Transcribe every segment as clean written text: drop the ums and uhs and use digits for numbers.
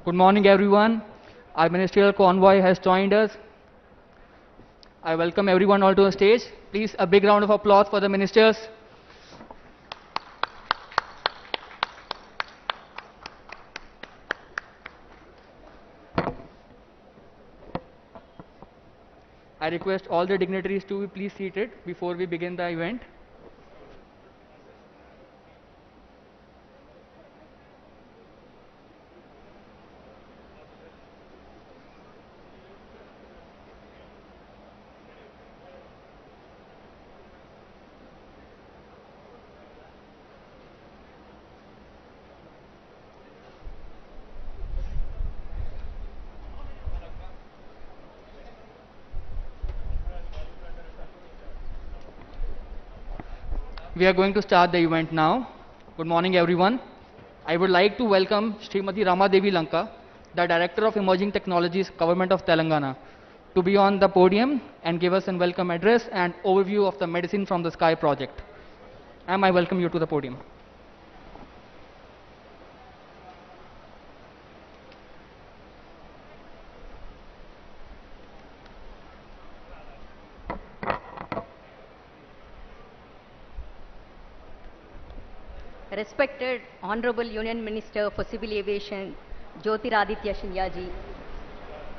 Good morning, everyone. Our ministerial convoy has joined us. I welcome everyone all to the stage. Please, a big round of applause for the ministers. I request all the dignitaries to be please seated before we begin the event. We are going to start the event now. Good morning, everyone. I would like to welcome Srimati Rama Devi Lanka, the Director of Emerging Technologies, Government of Telangana, to be on the podium and give us a welcome address and overview of the Medicine from the Sky project. Ma'am, I welcome you to the podium. Respected Honorable Union Minister for Civil Aviation, Jyotiraditya Scindia ji,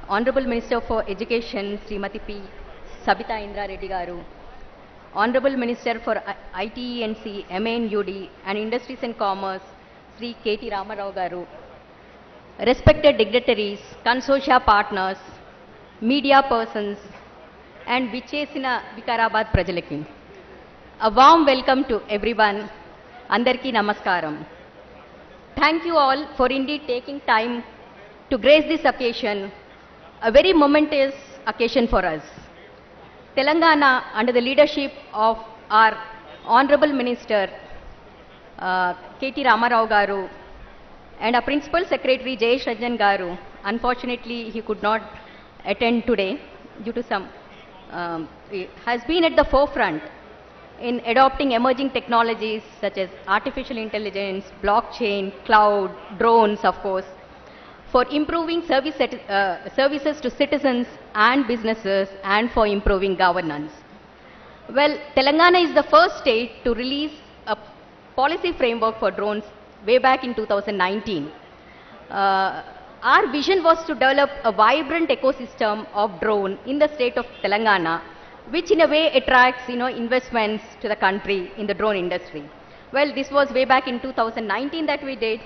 Honorable Minister for Education, Srimati P. Sabita Indra Reddy garu, Honorable Minister for ITENC, MANUD and Industries and Commerce, Sri KT Ramarao garu, respected dignitaries, consortia partners, media persons, and Vichesina Vikarabad Prajalaki. A warm welcome to everyone. Andarki Namaskaram. Thank you all for indeed taking time to grace this occasion, a very momentous occasion for us. Telangana, under the leadership of our Honorable Minister KT Ramarao garu and our Principal Secretary Jayesh Ranjan garu, unfortunately he could not attend today due to some, has been at the forefront in adopting emerging technologies such as artificial intelligence, blockchain, cloud, drones, of course, for improving services to citizens and businesses and for improving governance. Well, Telangana is the first state to release a policy framework for drones way back in 2019. Our vision was to develop a vibrant ecosystem of drone in the state of Telangana, which in a way attracts investments to the country in the drone industry. Well, this was way back in 2019 that we did.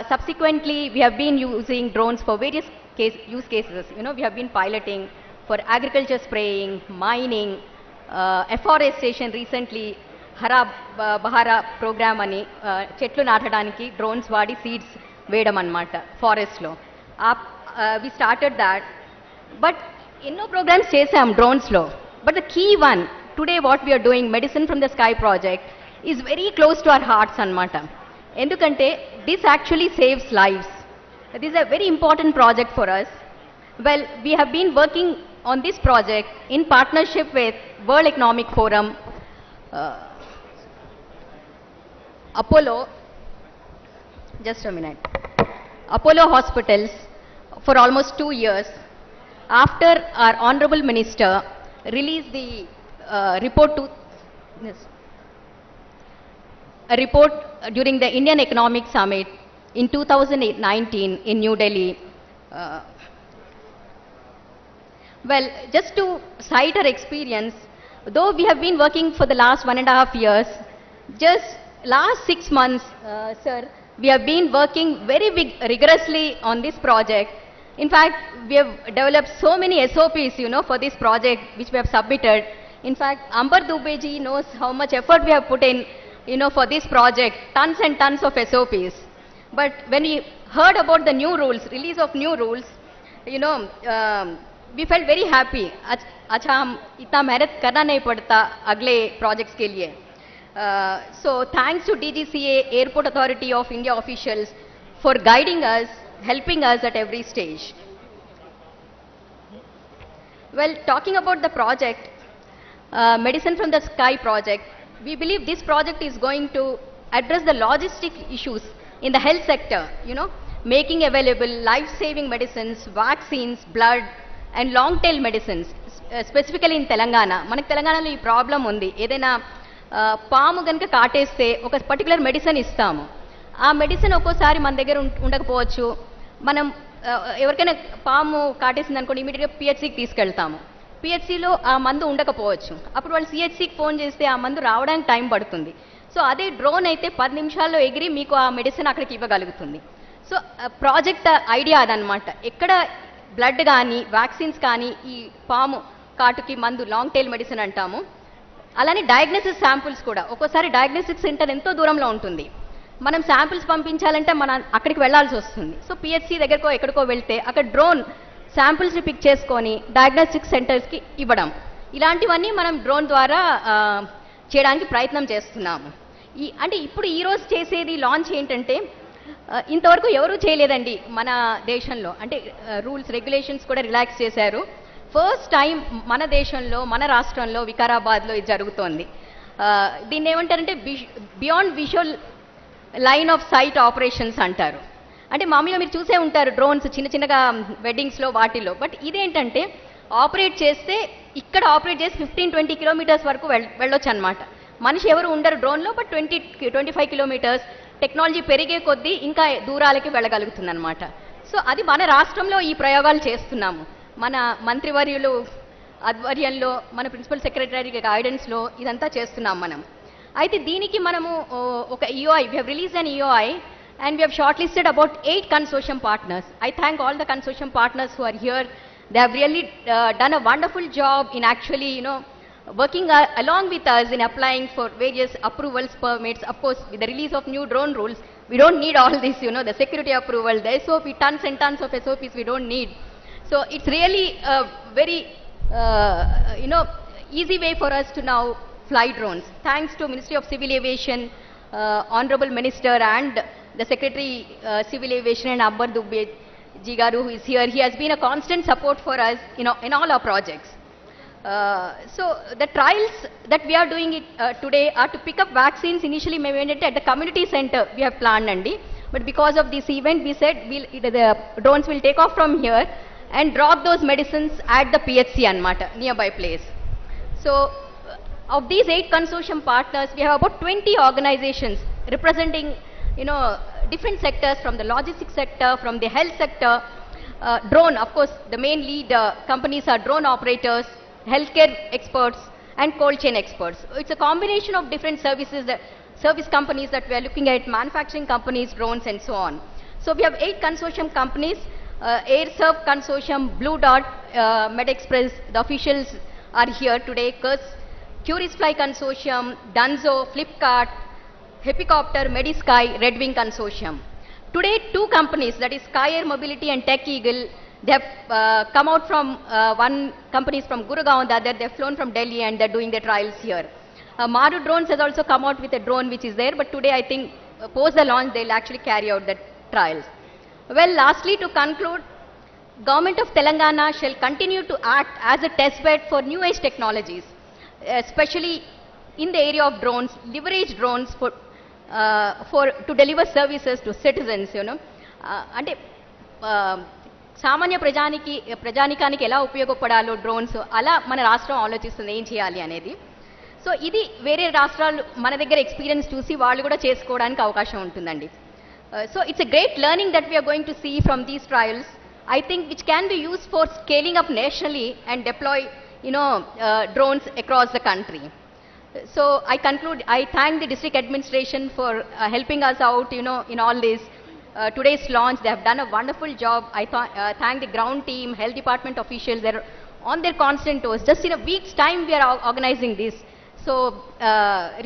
Subsequently, we have been using drones for various use cases. We have been piloting for agriculture spraying, mining, afforestation recently, Hara Bahara program ani, chetlu natadaniki drones vaadi seeds vedam anamata forest lo. We started that, but ఎన్నో programs చేసాం డ్రోన్స్లో, but the key one today what we're doing medicine from the sky project is very close to our hearts అనమాట. ఎందుకంటే this actually saves lives. This a very important project for us. Well, we have been working on this project in partnership with World Economic Forum, Apollo, just a minute, Apollo hospitals for almost 2 years. After our Honorable Minister released the report a report during the Indian Economic Summit in 2019 in New Delhi. Well, just to cite our experience, though we have been working for the last 1.5 years, just last 6 months, sir, we have been working very rigorously on this project. In fact, we have developed so many SOPs, for this project which we have submitted. In fact, Ambar Dubey ji knows how much effort we have put in, for this project, tons and tons of SOPs. But when we heard about the new rules, release of new rules, we felt very happy. अच्छा हम इतना मेहनत करना नहीं पड़ता अगले projects के लिए. So thanks to DGCA, Airport Authority of India officials for guiding us, helping us at every stage. Well, talking about the project, Medicine from the Sky project, we believe this project is going to address the logistic issues in the health sector. making available life-saving medicines, vaccines, blood, and long-tail medicines, specifically in Telangana. మనకు తెలంగాణలో ఈ problem ఉంది. ఏదైనా పాము కనుక కాటేస్తే ఒక particular medicine ఇస్తాము. ఆ మెడిసిన్ ఒక్కోసారి మన దగ్గర ఉండకపోవచ్చు. మనం ఎవరికైనా పాము కాటేసింది అనుకోండి, ఇమీడియట్గా పిహెచ్సికి తీసుకెళ్తాము. పిహెచ్సిలో ఆ మందు ఉండకపోవచ్చు. అప్పుడు వాళ్ళు సిహెచ్సికి ఫోన్ చేస్తే ఆ మందు రావడానికి టైం పడుతుంది. సో అదే డ్రోన్ అయితే 10 నిమిషాల్లో ఎగిరి మీకు ఆ మెడిసిన్ అక్కడికి ఇవ్వగలుగుతుంది. సో ప్రాజెక్ట్ ఐడియా అదనమాట. ఎక్కడ బ్లడ్ కానీ వ్యాక్సిన్స్ కానీ ఈ పాము కాటుకి మందు లాంగ్ టైల్ మెడిసిన్ అంటాము. అలానే డయాగ్నోసిస్ శాంపుల్స్ కూడా. ఒక్కోసారి డయాగ్నోస్టిక్ సెంటర్ ఎంతో దూరంలో ఉంటుంది. మనం శాంపిల్స్ పంపించాలంటే మనం అక్కడికి వెళ్లాల్సి వస్తుంది. సో పిహెచ్సి దగ్గరకో ఎక్కడికో వెళ్తే అక్కడ డ్రోన్ శాంపిల్స్ని పిక్ చేసుకొని డయాగ్నోస్టిక్ సెంటర్స్కి ఇవ్వడం, ఇలాంటివన్నీ మనం డ్రోన్ ద్వారా చేయడానికి ప్రయత్నం చేస్తున్నాము. అంటే ఇప్పుడు ఈరోజు చేసేది లాంచ్ ఏంటంటే ఇంతవరకు ఎవరూ చేయలేదండి మన దేశంలో. అంటే రూల్స్ రెగ్యులేషన్స్ కూడా రిలాక్స్ చేశారు. ఫస్ట్ టైం మన దేశంలో, మన రాష్ట్రంలో, వికారాబాద్లో ఇది జరుగుతోంది. దీన్ని ఏమంటారంటే beyond visual line of sight operations అంటారు. అంటే మామూలుగా మీరు చూసే ఉంటారు డ్రోన్స్ చిన్న చిన్నగా వెడ్డింగ్స్లో వాటిల్లో. బట్ ఇదేంటంటే ఆపరేట్ చేస్తే ఇక్కడ ఆపరేట్ చేసి 15-20 కిలోమీటర్స్ వరకు వెళ్ళొచ్చు అనమాట. మనిషి ఎవరు ఉండరు డ్రోన్లో, బట్ 20-25 కిలోమీటర్స్. టెక్నాలజీ పెరిగే కొద్దీ ఇంకా దూరాలకి వెళ్ళగలుగుతుంది అనమాట. సో అది మన రాష్ట్రంలో ఈ ప్రయోగాలు చేస్తున్నాము. మన మంత్రివర్యులు ఆధ్వర్యంలో, మన ప్రిన్సిపల్ సెక్రటరీ గైడెన్స్లో ఇదంతా చేస్తున్నాం మనం. అయితే దీనికి మనము ఒక EOI, we have released an EOI and we have shortlisted about 8 consortium partners. I thank all the consortium partners who are here. They have really done a wonderful job in actually, working along with us in applying for various approvals, permits. Of course, with the release of new drone rules, we don't need all this, the security approval, the SOP, tons and tons of SOPs we don't need. So it's really a very, easy way for us to now fly drones. Thanks to Ministry of Civil Aviation, Honorable Minister and the Secretary Civil Aviation and Abbar Dubbe Ji Garu, who is here. He has been a constant support for us in all our projects. So the trials that we are doing today are to pick up vaccines. Initially we went at the community center we have planned, Andi. But because of this event we said the drones will take off from here and drop those medicines at the PHC Anmata, nearby place. So of these 8 consortium partners, we have about 20 organizations representing, different sectors, from the logistics sector, from the health sector, drone. Of course, the main lead companies are drone operators, healthcare experts, and cold chain experts. It's a combination of different service companies that we are looking at, manufacturing companies, drones, and so on. So we have 8 consortium companies, AirServe Consortium, Blue Dot, MedExpress. The officials are here today. Curisfly Consortium, Dunzo, Flipkart, Hepicopter, Medisky, Red Wing Consortium. Today, 2 companies, that is Sky Air Mobility and Tech Eagle, they have come out from, one company is from Gurgaon, the other they have flown from Delhi and they are doing their trials here. Maru Drones has also come out with a drone which is there, but today I think post the launch they will actually carry out the trials. Well, lastly, to conclude, Government of Telangana shall continue to act as a test bed for new age technologies, especially in the area of drones, leverage drones to deliver services to citizens, అంటే సామాన్య ప్రజానికానికి ఎలా ఉపయోగపడాలో drones, అలా మన రాష్ట్రం ఆలోచిస్తుంది ఏం చేయాలి అనేది. సో ఇది వేరే రాష్ట్రాలు మన దగ్గర ఎక్స్పీరియన్స్ చూసి వాళ్ళు కూడా చేసుకోవడానికి అవకాశం ఉంటుందండి. So it's a great learning that we are going to see from these trials, I think, which can be used for scaling up nationally and deploy, drones across the country. So I conclude, I thank the district administration for helping us out, in all this. Today's launch, they have done a wonderful job. I thank the ground team, health department officials, they're on their constant toes. Just in a week's time, we are organizing this. So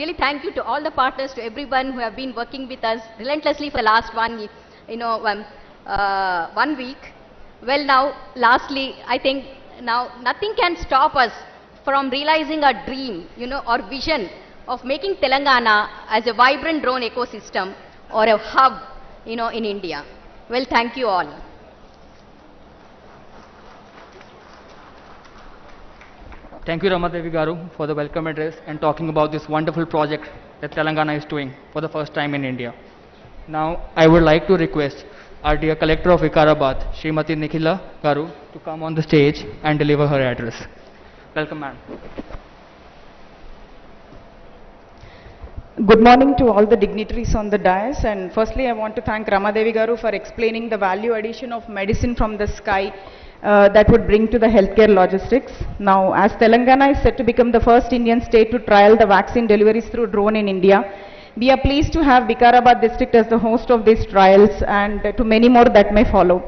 really thank you to all the partners, to everyone who have been working with us relentlessly for the last 1 week. Well, now, lastly, I think now nothing can stop us from realizing our dream, or vision of making Telangana as a vibrant drone ecosystem or a hub, in India. Well, thank you all. Thank you, Ramadevi Garu, for the welcome address and talking about this wonderful project that Telangana is doing for the first time in India. Now, I would like to request our dear Collector of Vikarabad, Srimati Nikhila Garu, to come on the stage and deliver her address. Welcome, ma'am. Good morning to all the dignitaries on the dais, and firstly I want to thank Ramadevi Garu for explaining the value addition of medicine from the sky that would bring to the healthcare logistics. Now, as Telangana is set to become the first Indian state to trial the vaccine deliveries through drone in India, we are pleased to have Vikarabad district as the host of these trials, and to many more that may follow.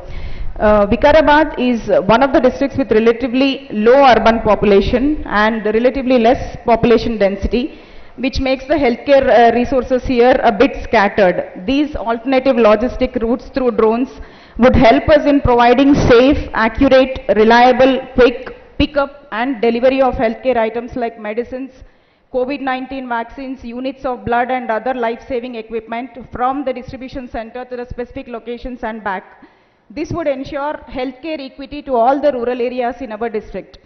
Vikarabad is one of the districts with relatively low urban population and relatively less population density, which makes the healthcare resources here a bit scattered. These alternative logistic routes through drones would help us in providing safe, accurate, reliable, quick pickup and delivery of healthcare items like medicines, COVID-19 vaccines, units of blood and other life-saving equipment from the distribution center to the specific locations and back. This would ensure healthcare equity to all the rural areas in our district.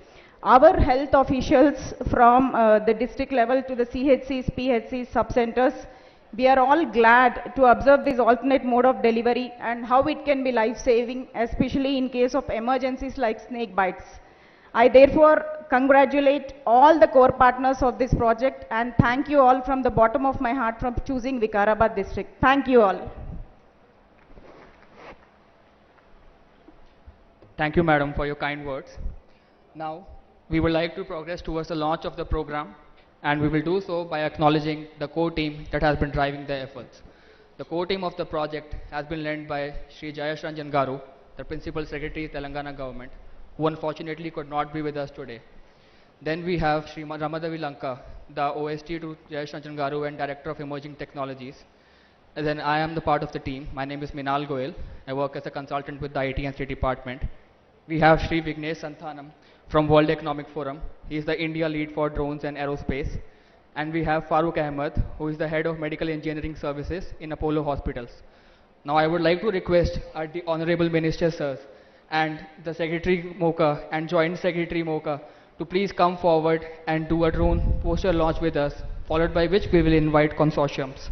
Our health officials from the district level to the CHCs, PHCs, sub-centers, we are all glad to observe this alternate mode of delivery and how it can be life-saving, especially in case of emergencies like snake bites. I therefore congratulate all the core partners of this project and thank you all from the bottom of my heart for choosing Vikarabad district. Thank you all. Thank you, madam, for your kind words. Now, we would like to progress towards the launch of the program, and we will do so by acknowledging the core team that has been driving the efforts. The core team of the project has been led by Sri Jayesh Ranjan Garu, the Principal Secretary, Telangana Government, who unfortunately could not be with us today. Then we have Sri Ramadevi Lanka, the OST to Jayesh Ranjan Garu and Director of Emerging Technologies. And then I am the part of the team. My name is Minal Goel. I work as a consultant with the IT and State Department. We have Sri Vignesh Santhanam from World Economic Forum. He is the India lead for drones and aerospace. And we have Farooq Ahmed, who is the head of medical engineering services in Apollo Hospitals. Now I would like to request our honorable minister sirs and the Secretary Mocha and Joint Secretary Mocha to please come forward and do a drone poster launch with us, followed by which we will invite consortiums.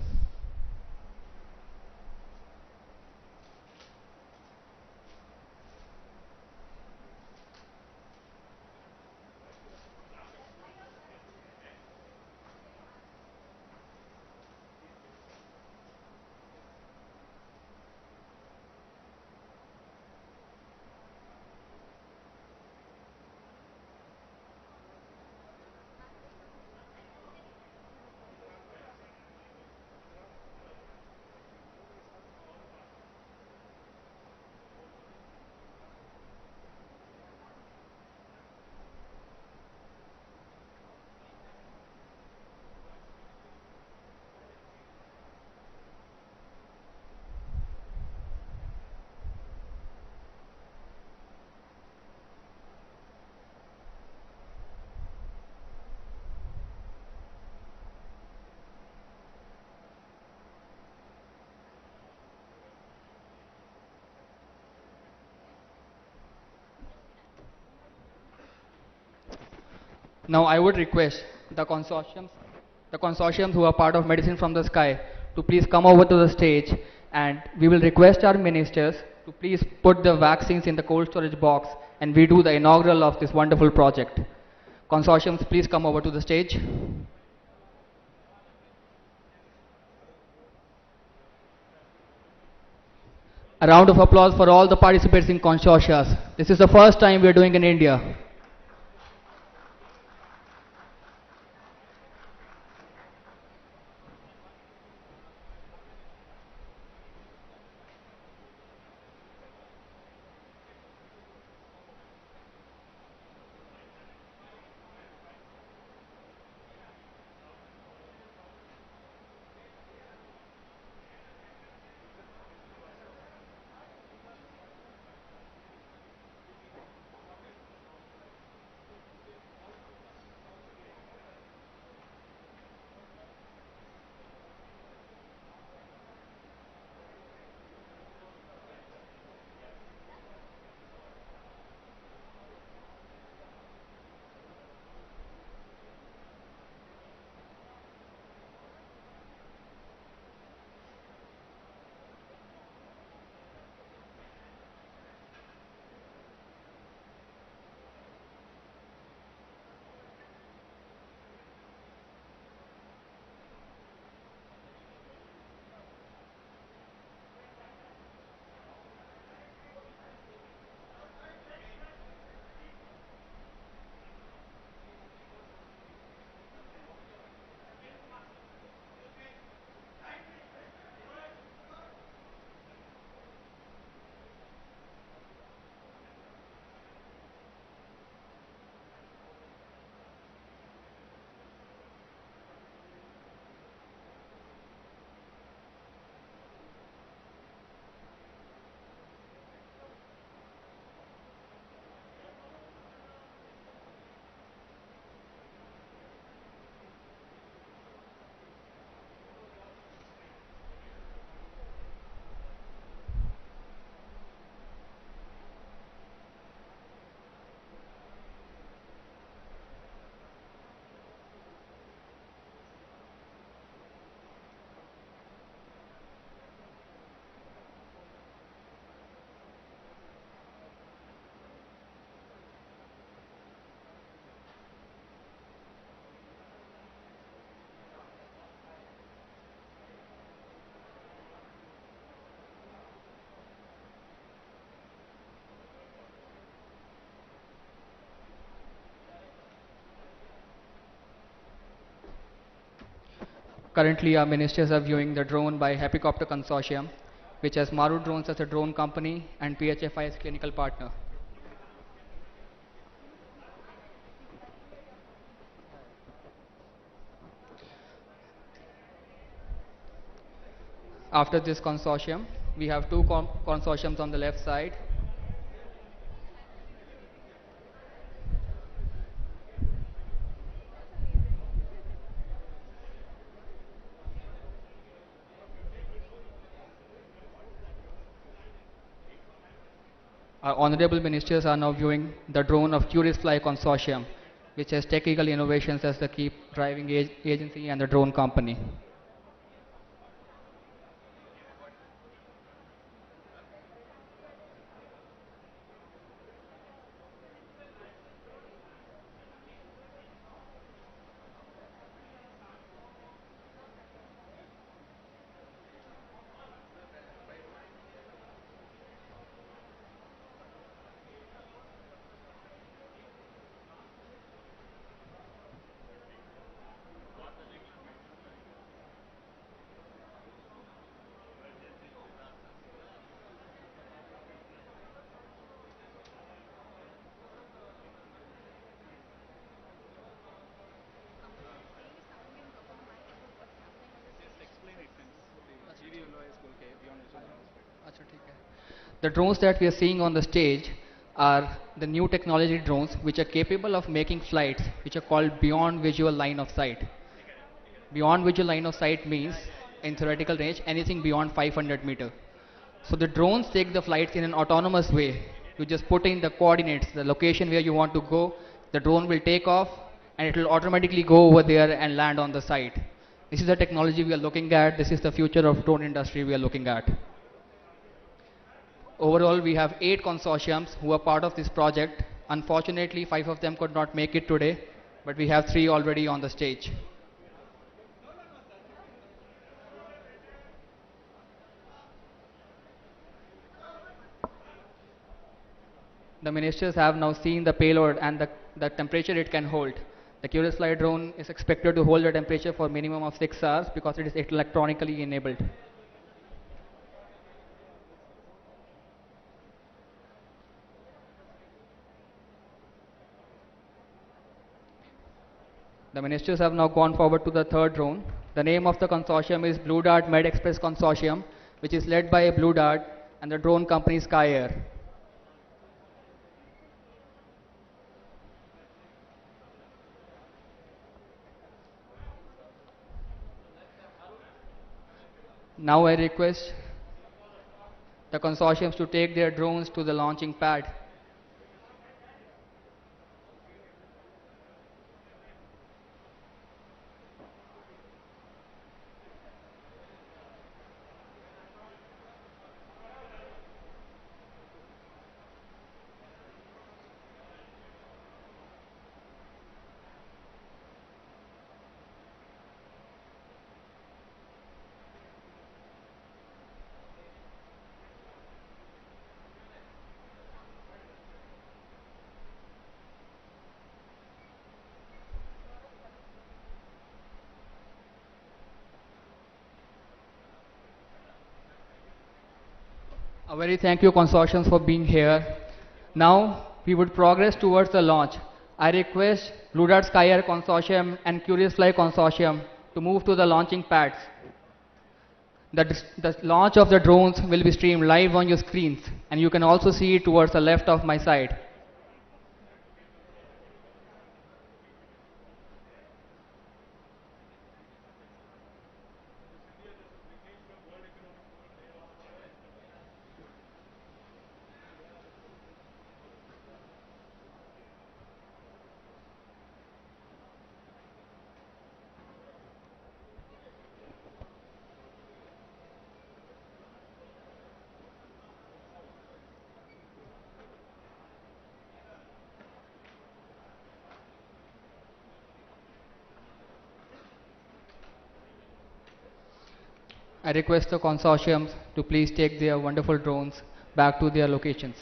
Now I would request the consortiums who are part of Medicine from the Sky to please come over to the stage, and we will request our ministers to please put the vaccines in the cold storage box and we do the inaugural of this wonderful project. Consortiums, please come over to the stage. A round of applause for all the participants in consortia. This is the first time we are doing in India. Currently, our ministers are viewing the drone by Happycopter Consortium, which has Maru Drones as a drone company and PHFI as clinical partner. After this consortium, we have two consortiums on the left side. Our honorable ministers are now viewing the drone of Curious Fly Consortium, which has Technical Innovations as the key driving agency and the drone company. अच्छा, ठीक है. The drones that we are seeing on the stage are the new technology drones which are capable of making flights which are called beyond visual line of sight. Beyond visual line of sight means in theoretical range anything beyond 500 meter. So the drones take the flights in an autonomous way. You just put in the coordinates, the location where you want to go, the drone will take off and it will automatically go over there and land on the site. This is the technology we are looking at. This is the future of drone industry we are looking at. Overall, we have 8 consortiums who are part of this project. Unfortunately, 5 of them could not make it today, but we have 3 already on the stage. The ministers have now seen the payload and the temperature it can hold. The Curious Fly drone is expected to hold the temperature for minimum of 6 hours because it is electronically enabled. The ministers have now gone forward to the third drone. The name of the consortium is Blue Dart Med Express Consortium, which is led by Blue Dart and the drone company Sky Air. Now I request the consortiums to take their drones to the launching pad. A very thank you consortiums for being here. Now we would progress towards the launch. I request Blue Dart Sky Air Consortium and Curious Fly Consortium to move to the launching pads. The launch of the drones will be streamed live on your screens and you can also see it towards the left of my side. I request the consortiums to please take their wonderful drones back to their locations.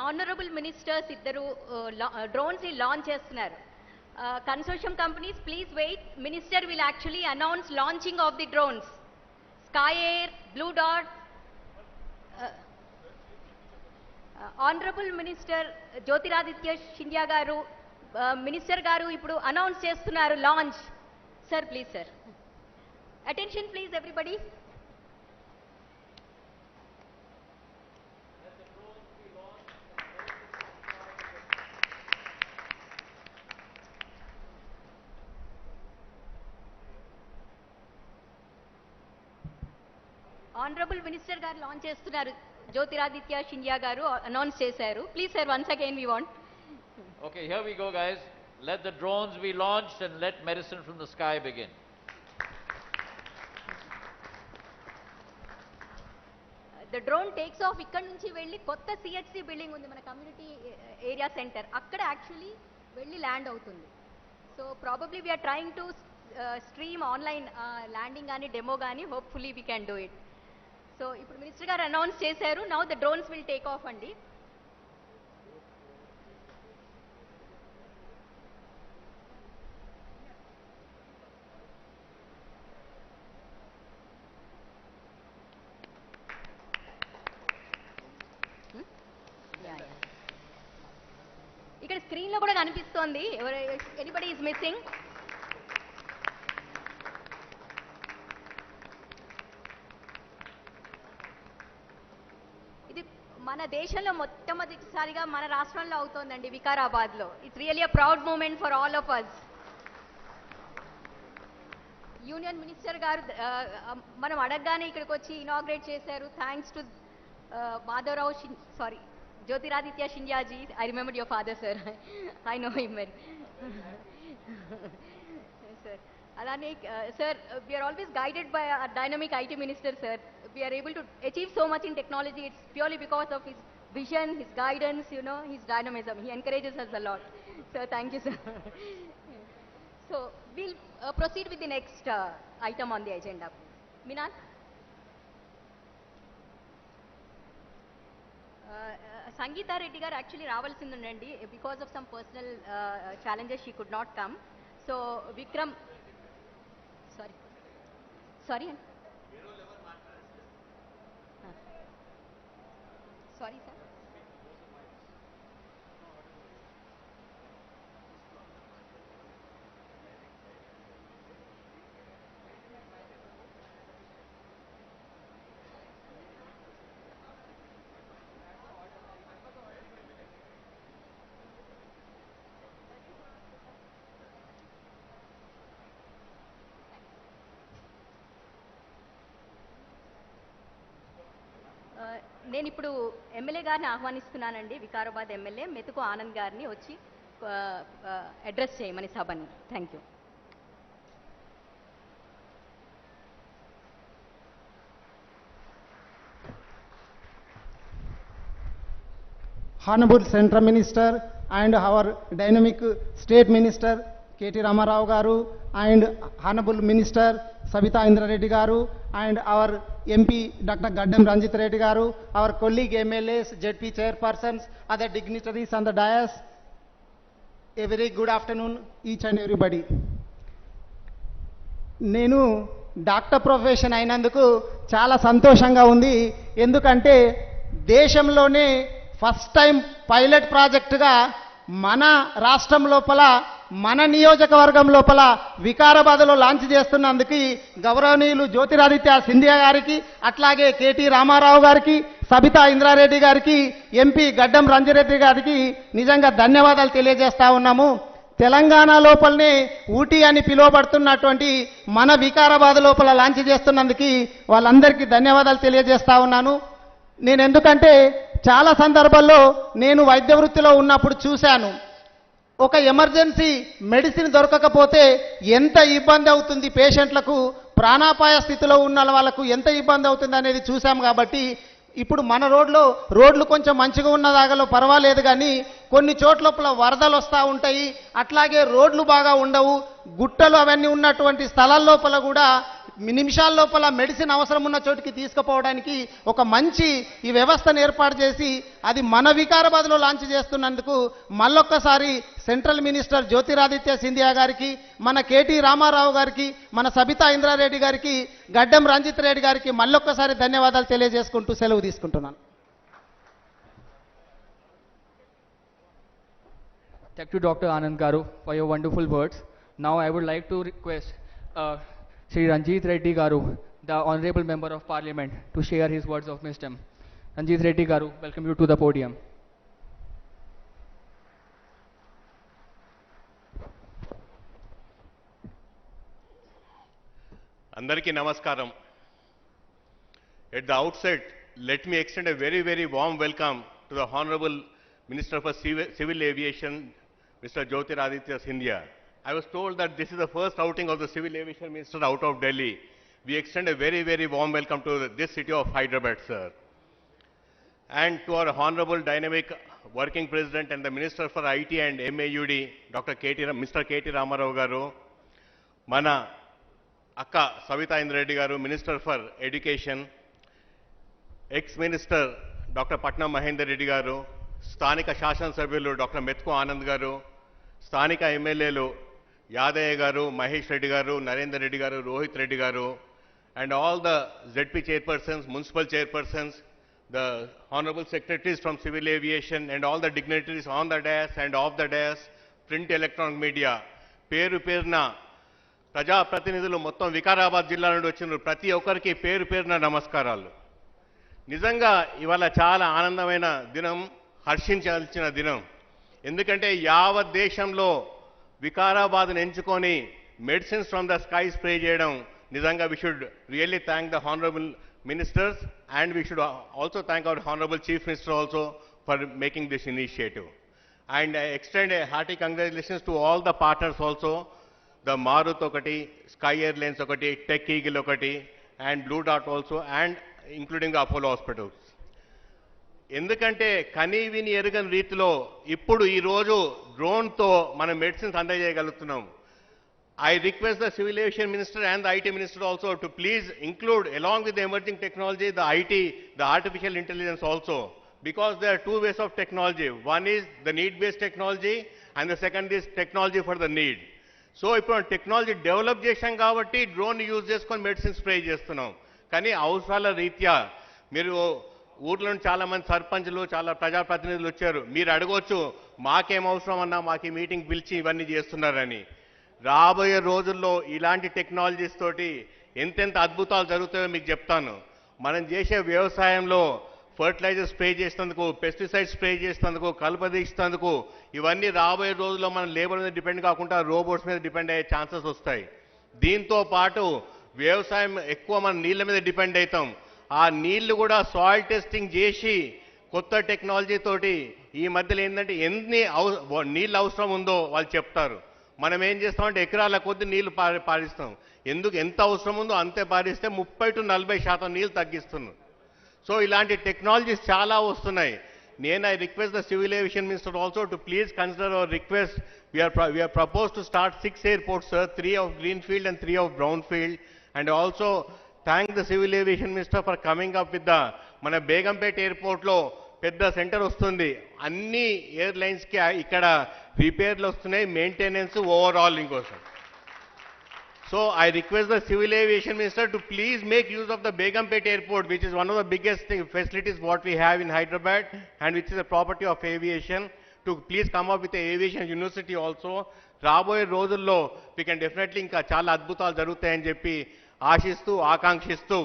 Honourable ministers ఇద్దరు drones launch చేస్తున్నారు. Consortium companies please wait, minister will actually announce launching of the drones. Sky air, blue dot. Honourable minister Jyotiraditya Scindia garu, minister గారు ఇప్పుడు announce చేస్తున్నారు launch. Sir please sir, attention please everybody. Honourable minister గారు launch చేస్తున్నారు. Jyotiraditya Scindia garu announce చేశారు. Please sir, once again we want. Okay, here we go, guys. Let the drones be launched and let medicine from the sky begin. The drone takes off ఇక్కడ నుంచి వెళ్ళి కొత్త CHC building ఉంది మన community area centre, అక్కడ actually వెళ్ళి land అవుతుంది. So probably we are trying to stream online landing కానీ డెమో కానీ, hopefully we can do it. So ఇప్పుడు మినిస్టర్ గారు అనౌన్స్ చేశారు. Now the drones will take off అండి. ఇక్కడ స్క్రీన్ లో కూడా కనిపిస్తోంది. Anybody is missing. ఇది మన దేశంలో మొట్టమొదటిసారిగా మన రాష్ట్రంలో అవుతోందండి, వికారాబాద్ లో. It's really a proud moment for all of us. Union minister గారు మనం అడగగానే ఇక్కడికి వచ్చి ఇనాగ్రేట్ చేశారు. Thanks to Madhavrao, sorry, Jyotiraditya Shindia ji. I remembered your father, sir. I know him very. Sir, alane, sir, we are always guided by our dynamic IT minister, sir. We are able to achieve so much in technology. It's purely because of his vision, his guidance, you know, his dynamism. He encourages us a lot. Sir, thank you, sir. So, we'll proceed with the next item on the agenda. Minal? Sangita Reddy garu actually రావాల్సిందండి. Because of some personal challenges she could not come. So Vikram, sorry sir. నేను ఇప్పుడు MLA గారిని ఆహ్వానిస్తున్నానండి. Vikarabad MLA మెతుకు ఆనంద్ గారిని వచ్చి address చేయమని సభని. Thank you. Honorable Central Minister and our dynamic State Minister KTR garu and Honorable Minister Sabita Indra Reddy garu and our MP Dr. Gaddam Ranjit Reddy garu, our colleague MLAs, ZP chairpersons, other dignitaries on the dais, a very good afternoon each and everybody. నేను doctor profession అయినందుకు చాలా సంతోషంగా ఉంది. ఎందుకంటే దేశంలోనే first time pilot ప్రాజెక్టుగా మన రాష్ట్రం లోపల, మన నియోజకవర్గం లోపల వికారాబాద్లో లాంచ్ చేస్తున్నందుకు గౌరవనీయులు జ్యోతిరాదిత్య సింధియా గారికి, అట్లాగే కేటీ రామారావు గారికి, సబితా ఇంద్రారెడ్డి గారికి, ఎంపీ గడ్డం రంజిరెడ్డి గారికి నిజంగా ధన్యవాదాలు తెలియజేస్తా ఉన్నాము. తెలంగాణ లోపలనే ఊటీ అని పిలువబడుతున్నటువంటి మన వికారాబాద్ లోపల లాంచ్ చేస్తున్నందుకు వాళ్ళందరికీ ధన్యవాదాలు తెలియజేస్తా ఉన్నాను. నేను ఎందుకంటే చాలా సందర్భాల్లో నేను వైద్య వృత్తిలో ఉన్నప్పుడు చూశాను, ఒక ఎమర్జెన్సీ మెడిసిన్ దొరకకపోతే ఎంత ఇబ్బంది అవుతుంది పేషెంట్లకు, ప్రాణాపాయ స్థితిలో ఉన్న వాళ్ళకు ఎంత ఇబ్బంది అవుతుంది అనేది చూసాం. కాబట్టి ఇప్పుడు మన రోడ్లు కొంచెం మంచిగా ఉన్న దాగలో పర్వాలేదు, కానీ కొన్ని చోట్ల వరదలు వస్తూ ఉంటాయి, అట్లాగే రోడ్లు బాగా ఉండవు, గుట్టలు అవన్నీ ఉన్నటువంటి స్థలాల లోపల కూడా నిమిషాల లోపల మెడిసిన్ అవసరం ఉన్న చోటికి తీసుకుపోవడానికి ఒక మంచి ఈ వ్యవస్థను ఏర్పాటు చేసి అది మన వికారాబాద్లో లాంచ్ చేస్తున్నందుకు మళ్ళొక్కసారి సెంట్రల్ మినిస్టర్ జ్యోతిరాదిత్య సింధియా గారికి, మన కేటీ రామారావు గారికి, మన సబితా ఇంద్రారెడ్డి గారికి, గడ్డం రంజిత్ రెడ్డి గారికి మళ్ళొక్కసారి ధన్యవాదాలు తెలియజేసుకుంటూ సెలవు తీసుకుంటున్నాను. Thank you, Dr. Anand Garu, for your wonderful words. Now I would like to request Sri Ranjit Reddy Garu, the Honorable Member of Parliament, to share his words of wisdom. Ranjit Reddy Garu, welcome you to the podium. Andariki Namaskaram. At the outset, let me extend a very, very warm welcome to the Honorable Minister for Civil Aviation, Mr. Jyotiraditya Scindia. I was told that this is the first outing of the Civil Aviation Minister out of Delhi. We extend a very, very warm welcome to this city of Hyderabad, sir. And to our Honorable Dynamic Working President and the Minister for IT and MAUD, Mr. KT Ramarao Garu, Mana Akka Savita Indreddy Garu, Minister for Education, Ex-Minister Dr. Patna Mahendra Reddy Garu, స్థానిక శాసనసభ్యులు doctor Methuku Anand గారు, స్థానిక ఎమ్మెల్యేలు యాదయ్య గారు, మహేష్ రెడ్డి గారు, నరేందర్ రెడ్డి గారు, రోహిత్ రెడ్డి గారు, and all the ZP chairpersons, municipal chairpersons, the honorable secretaries from civil aviation, and all the dignitaries on the dais and off the dais, print electronic media, పేరు పేరున ప్రజాప్రతినిధులు మొత్తం వికారాబాద్ జిల్లా నుండి వచ్చిన ప్రతి ఒక్కరికి పేరు పేరున నమస్కారాలు. నిజంగా ఇవాళ చాలా ఆనందమైన దినం, హర్షించాల్సిన దినం. ఎందుకంటే యావత్ దేశంలో వికారాబాద్ను ఎంచుకొని medicines from the sky spray చేయడం నిజంగా we should really thank the honorable ministers, and we should also thank our honorable chief minister also for making this initiative. And I extend a hearty congratulations to all the partners also, the Marut okati, Sky Airlines okati, Tech Eagle okati, and Blue Dart also, and including the Apollo hospitals. ఎందుకంటే కనీ విని ఎరుగని రీతిలో ఇప్పుడు ఈరోజు డ్రోన్తో మనం medicines అందజేయగలుగుతున్నాం. I request the Civil Aviation Minister and the IT Minister also to please include, along with the emerging technology, the IT, the artificial intelligence also, because there are two ways of technology. One is the need-based technology, and the second is technology for the need. So ఇప్పుడు technology develop చేశాం కాబట్టి drone use చేసుకొని medicine spray చేస్తున్నాం. కానీ అవసరాల రీత్యా మీరు ఊర్లో చాలామంది సర్పంచ్లు, చాలా ప్రజాప్రతినిధులు వచ్చారు. మీరు అడగవచ్చు, మాకేం అవసరం అన్నా, మాకు ఈ మీటింగ్ పిలిచి ఇవన్నీ చేస్తున్నారని. రాబోయే రోజుల్లో ఇలాంటి టెక్నాలజీస్ తోటి ఎంతెంత అద్భుతాలు జరుగుతాయో మీకు చెప్తాను. మనం చేసే వ్యవసాయంలో ఫర్టిలైజర్ స్ప్రే చేసేందుకు, పెస్టిసైడ్ స్ప్రే చేసేందుకు, కలుపు తీసేందుకు, ఇవన్నీ రాబోయే రోజుల్లో మనం లేబర్ మీద డిపెండ్ కాకుండా రోబోట్స్ మీద డిపెండ్ అయ్యే ఛాన్సెస్ వస్తాయి. దీంతో పాటు వ్యవసాయం ఎక్కువ మనం నీళ్ళ మీద డిపెండ్ అవుతాం. ఆ నీళ్లు కూడా సాయిల్ టెస్టింగ్ చేసి కొత్త టెక్నాలజీ తోటి ఈ మధ్యలో ఏంటంటే ఎన్ని నీళ్ళు అవసరం ఉందో వాళ్ళు చెప్తారు. మనం ఏం చేస్తామంటే ఎకరాల కొద్ది నీళ్లు పారిస్తాం. ఎంత అవసరం ఉందో అంతే పారిస్తే 30 to 40% నీళ్ళు తగ్గిస్తున్నాం. సో ఇలాంటి టెక్నాలజీస్ చాలా వస్తున్నాయి. I request the Civil Aviation Minister also to please consider our request. We are proposed to start 6 airports, sir, 3 of Greenfield and 3 of Brownfield, and also thank the Civil Aviation Minister for coming up with the మన బేగంపేట ఎయిర్పోర్ట్లో పెద్ద centre వస్తుంది. అన్ని ఎయిర్లైన్స్కి ఇక్కడ రిపేర్లు వస్తున్నాయి, maintenance, overhauling కోసం. So I request the Civil Aviation Minister to please make use of the Begumpet Airport, which is one of the biggest facilities what we have in Hyderabad, and which is a property of aviation, to please come up with an aviation university also. రాబోయే రోజుల్లో we can definitely ఇంకా చాలా అద్భుతాలు జరుగుతాయని చెప్పి ఆశిస్తూ, ఆకాంక్షిస్తూ,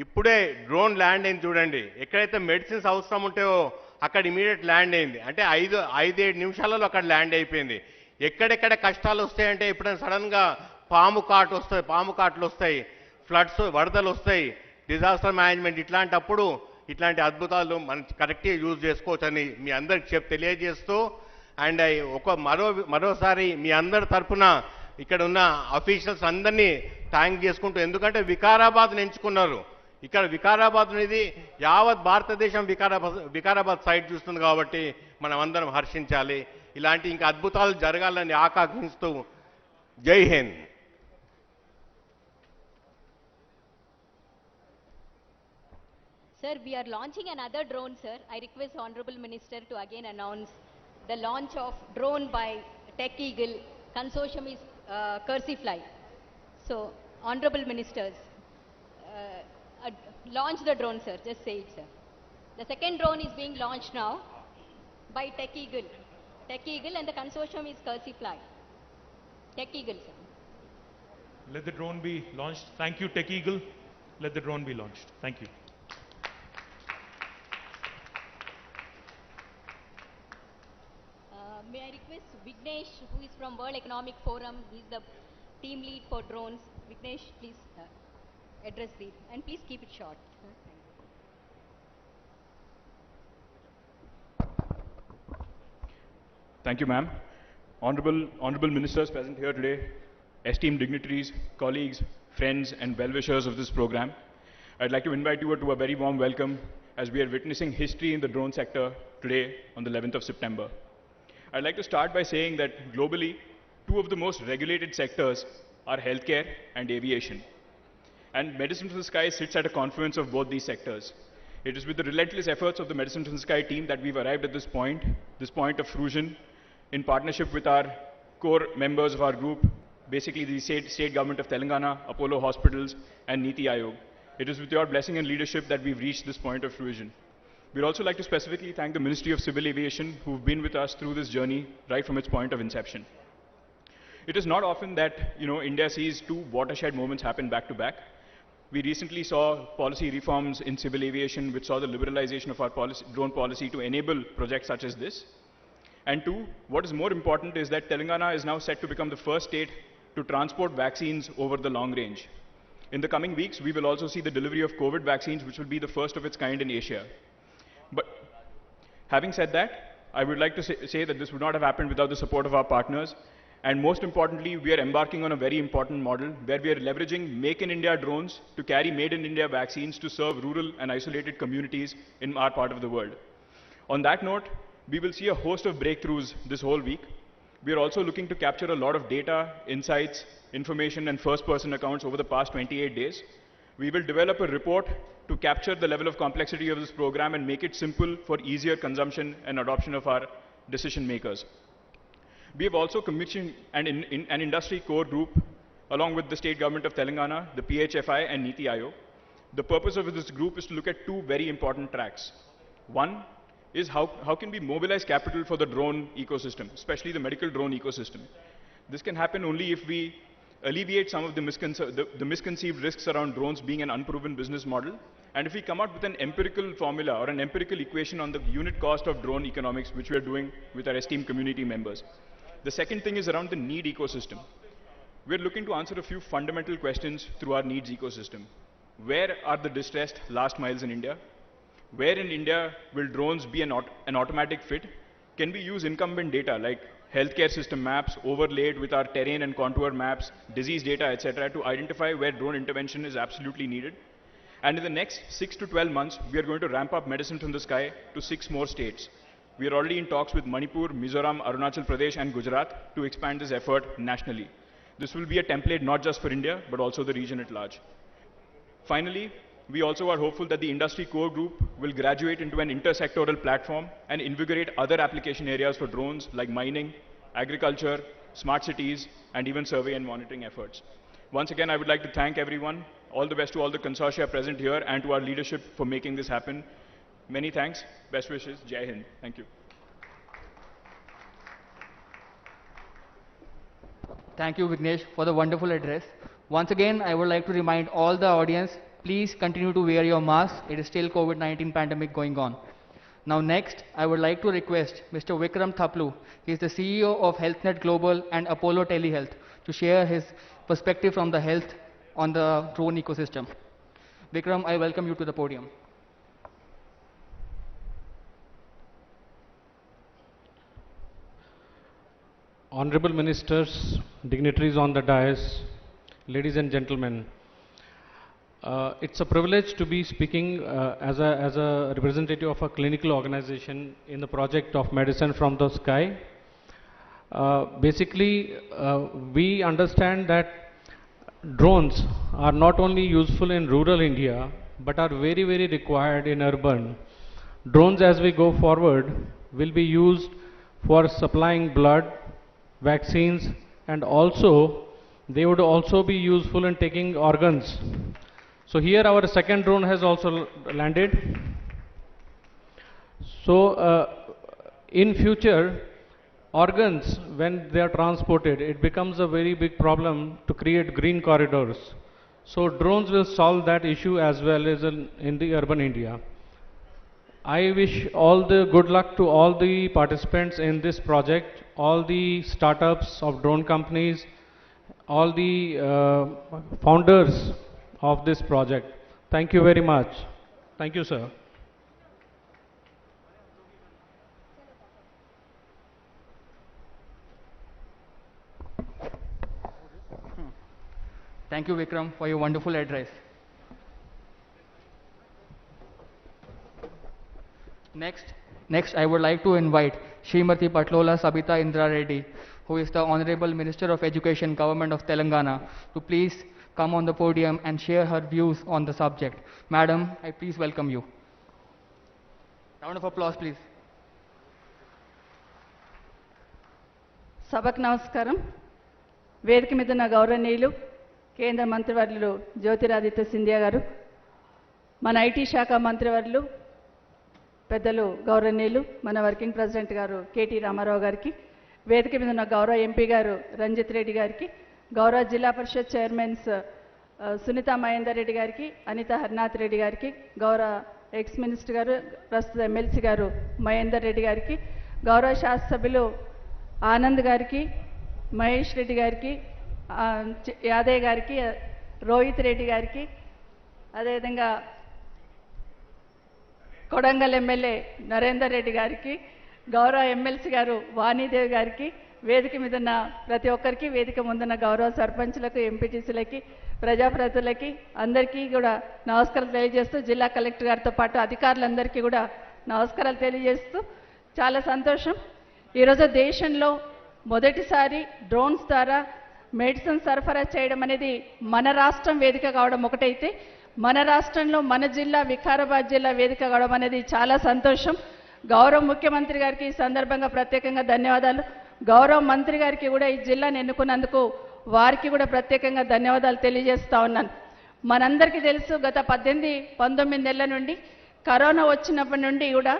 ఇప్పుడే డ్రోన్ ల్యాండ్ అయింది చూడండి. ఎక్కడైతే మెడిసిన్స్ అవసరం ఉంటాయో అక్కడ ఇమీడియట్ ల్యాండ్ అయింది. అంటే 5-7 నిమిషాలలో అక్కడ ల్యాండ్ అయిపోయింది. ఎక్కడెక్కడ కష్టాలు వస్తాయంటే ఎప్పుడైనా సడన్గా పాము కాట్లు వస్తాయి, ఫ్లడ్స్, వరదలు వస్తాయి, డిజాస్టర్ మేనేజ్మెంట్, ఇట్లాంటప్పుడు ఇట్లాంటి అద్భుతాలు మనం కరెక్ట్గా యూజ్ చేసుకోవచ్చని మీ అందరికి తెలియజేస్తూ, అండ్ మరోసారి మీ అందరి తరఫున ఇక్కడ ఉన్న అఫీషియల్స్ అందరినీ థ్యాంక్ చేసుకుంటూ, ఎందుకంటే వికారాబాద్ని ఎంచుకున్నారు. ఇక్కడ వికారాబాద్ అనేది యావత్ భారతదేశం వికారాబాద్ సైడ్ చూస్తుంది కాబట్టి మనం అందరం హర్షించాలి. ఇలాంటి ఇంకా అద్భుతాలు జరగాలని ఆకాంక్షిస్తూ, జై Hind. Sir, we are launching another drone, sir. I request Honorable Minister to again announce the launch of drone by Tech Eagle. Consortium is Cursifly. So, Honorable Ministers, launch the drone, sir. Just say it, sir. The second drone is being launched now by Tech Eagle. Tech Eagle, and the consortium is Cursifly. Tech Eagle, sir. Let the drone be launched. Thank you, Tech Eagle. Let the drone be launched. Thank you. May I request Vignesh, who is from World Economic Forum, he is the team lead for drones. Vignesh, please address these, and please keep it short. Thank you, ma'am. Honorable ministers present here today, esteemed dignitaries, colleagues, friends, and well-wishers of this program, I'd like to invite you to a very warm welcome as we are witnessing history in the drone sector today on the 11th of September. I'd like to start by saying that globally, two of the most regulated sectors are healthcare and aviation. And Medicine from the Sky sits at a confluence of both these sectors. It is with the relentless efforts of the Medicine from the Sky team that we've arrived at this point of fruition, in partnership with our core members of our group, basically the state government of Telangana, Apollo Hospitals, and Niti Aayog. It is with your blessing and leadership that we've reached this point of fruition. We'd also like to specifically thank the Ministry of Civil Aviation, who've been with us through this journey right from its point of inception. It is not often that India sees two watershed moments happen back to back. We recently saw policy reforms in civil aviation, which saw the liberalization of our drone policy to enable projects such as this. And two, what is more important is that Telangana is now set to become the first state to transport vaccines over the long range. In the coming weeks, we will also see the delivery of COVID vaccines, which will be the first of its kind in Asia. But having said that, I would like to say that this would not have happened without the support of our partners. And most importantly, we are embarking on a very important model where we are leveraging Make in India drones to carry Made in India vaccines to serve rural and isolated communities in our part of the world. On that note, we will see a host of breakthroughs this whole week. We are also looking to capture a lot of data, insights, information, and first-person accounts over the past 28 days. We will develop a report to capture the level of complexity of this program and make it simple for easier consumption and adoption of our decision makers. We have also commissioned an industry core group along with the state government of Telangana, the PHFI, and Niti Aayog. The purpose of this group is to look at two very important tracks. One is how can we mobilize capital for the drone ecosystem, especially the medical drone ecosystem. This can happen only if we alleviate some of the misconceived risks around drones being an unproven business model, and if we come out with an empirical formula or an empirical equation on the unit cost of drone economics, which we are doing with our esteemed community members. The second thing is around the need ecosystem. We're looking to answer a few fundamental questions through our needs ecosystem. Where are the distressed last miles in India? Where in India will drones be an automatic fit? Can we use incumbent data like healthcare system maps overlaid with our terrain and contour maps, disease data, etc., to identify where drone intervention is absolutely needed? And in the next 6 to 12 months, we are going to ramp up Medicine from the Sky to 6 more states. We are already in talks with Manipur, Mizoram, Arunachal Pradesh, and Gujarat to expand this effort nationally. This will be a template not just for India, but also the region at large. Finally, we also are hopeful that the industry core group will graduate into an intersectoral platform and invigorate other application areas for drones like mining, agriculture, smart cities, and even survey and monitoring efforts. Once again, I would like to thank everyone. All the best to all the consortia present here and to our leadership for making this happen. Many thanks. Best wishes. Jai Hind. Thank you. Thank you, Vignesh, for the wonderful address. Once again, I would like to remind all the audience, please continue to wear your mask. It is still COVID-19 pandemic going on. Now next, I would like to request Mr. Vikram Thaplu. He is the CEO of HealthNet Global and Apollo Telehealth to share his perspective from the health on the drone ecosystem. Vikram, I welcome you to the podium. Honorable Ministers, dignitaries on the dais, ladies and gentlemen, it's a privilege to be speaking as a representative of a clinical organization in the project of Medicine from the Sky. Basically, we understand that drones are not only useful in rural India, but are very, very required in urban. Drones, as we go forward, will be used for supplying blood, vaccines, and also they would also be useful in taking organs. So here our second drone has also landed. So in future, organs, when they are transported, it becomes a very big problem to create green corridors. So drones will solve that issue as well as in the urban India. I wish all the good luck to all the participants in this project, all the startups of drone companies, all the founders of this project. Thank you very much. Thank you, sir. Thank you, Vikram, for your wonderful address. Next, I would like to invite Srimati Patlola Sabita Indra Reddy, who is the Honorable Minister of Education, Government of Telangana, to please come on the podium and share her views on the subject. Madam, I please welcome you. Round of applause, please. సభకు నమస్కారం. వేదిక మీద ఉన్న గౌరవనీయులు కేంద్ర మంత్రివర్యులు జ్యోతిరాదిత్య సింధియా గారు, మన ఐటీ శాఖ మంత్రివర్యులు పెద్దలు గౌరవనీయులు మన వర్కింగ్ ప్రెసిడెంట్ గారు కేటీ రామారావు గారికి, వేదిక మీద ఉన్న గౌరవ ఎంపీ గారు రంజిత్ రెడ్డి గారికి, గౌరవ జిల్లా పరిషత్ చైర్మన్స్ సునీత మహేందర్ రెడ్డి గారికి, అనిత హరినాథ్ రెడ్డి గారికి, గౌరవ ఎక్స్ మినిస్టర్ గారు ప్రస్తుత ఎమ్మెల్సీ గారు మహేందర్ రెడ్డి గారికి, గౌరవ శాసనసభ్యులు ఆనంద్ గారికి, మహేష్ రెడ్డి గారికి, యాదయ్య గారికి, రోహిత్ రెడ్డి గారికి, అదేవిధంగా కొడంగల్ ఎమ్మెల్యే నరేందర్ రెడ్డి గారికి, గౌరవ ఎమ్మెల్సీ గారు వాణీదేవి గారికి, వేదిక మీద ఉన్న ప్రతి ఒక్కరికి, వేదిక ముందున్న గౌరవ సర్పంచ్లకు, ఎంపీటీసీలకి, ప్రజాప్రతినిధులకి అందరికీ కూడా నమస్కారాలు తెలియజేస్తూ, జిల్లా కలెక్టర్ గారితో పాటు అధికారులందరికీ కూడా నమస్కారాలు తెలియజేస్తూ, చాలా సంతోషం. ఈరోజు దేశంలో మొదటిసారి డ్రోన్స్ ద్వారా మెడిసిన్ సరఫరా చేయడం అనేది మన రాష్ట్రం వేదిక కావడం ఒకటైతే, మన రాష్ట్రంలో మన జిల్లా వికారాబాద్ జిల్లా వేదిక కావడం అనేది చాలా సంతోషం. గౌరవ ముఖ్యమంత్రి గారికి ఈ సందర్భంగా ప్రత్యేకంగా ధన్యవాదాలు. గౌరవ మంత్రి గారికి కూడా ఈ జిల్లాను ఎన్నుకున్నందుకు వారికి కూడా ప్రత్యేకంగా ధన్యవాదాలు తెలియజేస్తా ఉన్నాను. మనందరికీ తెలుసు, గత 18-19 నెలల నుండి కరోనా వచ్చినప్పటి నుండి కూడా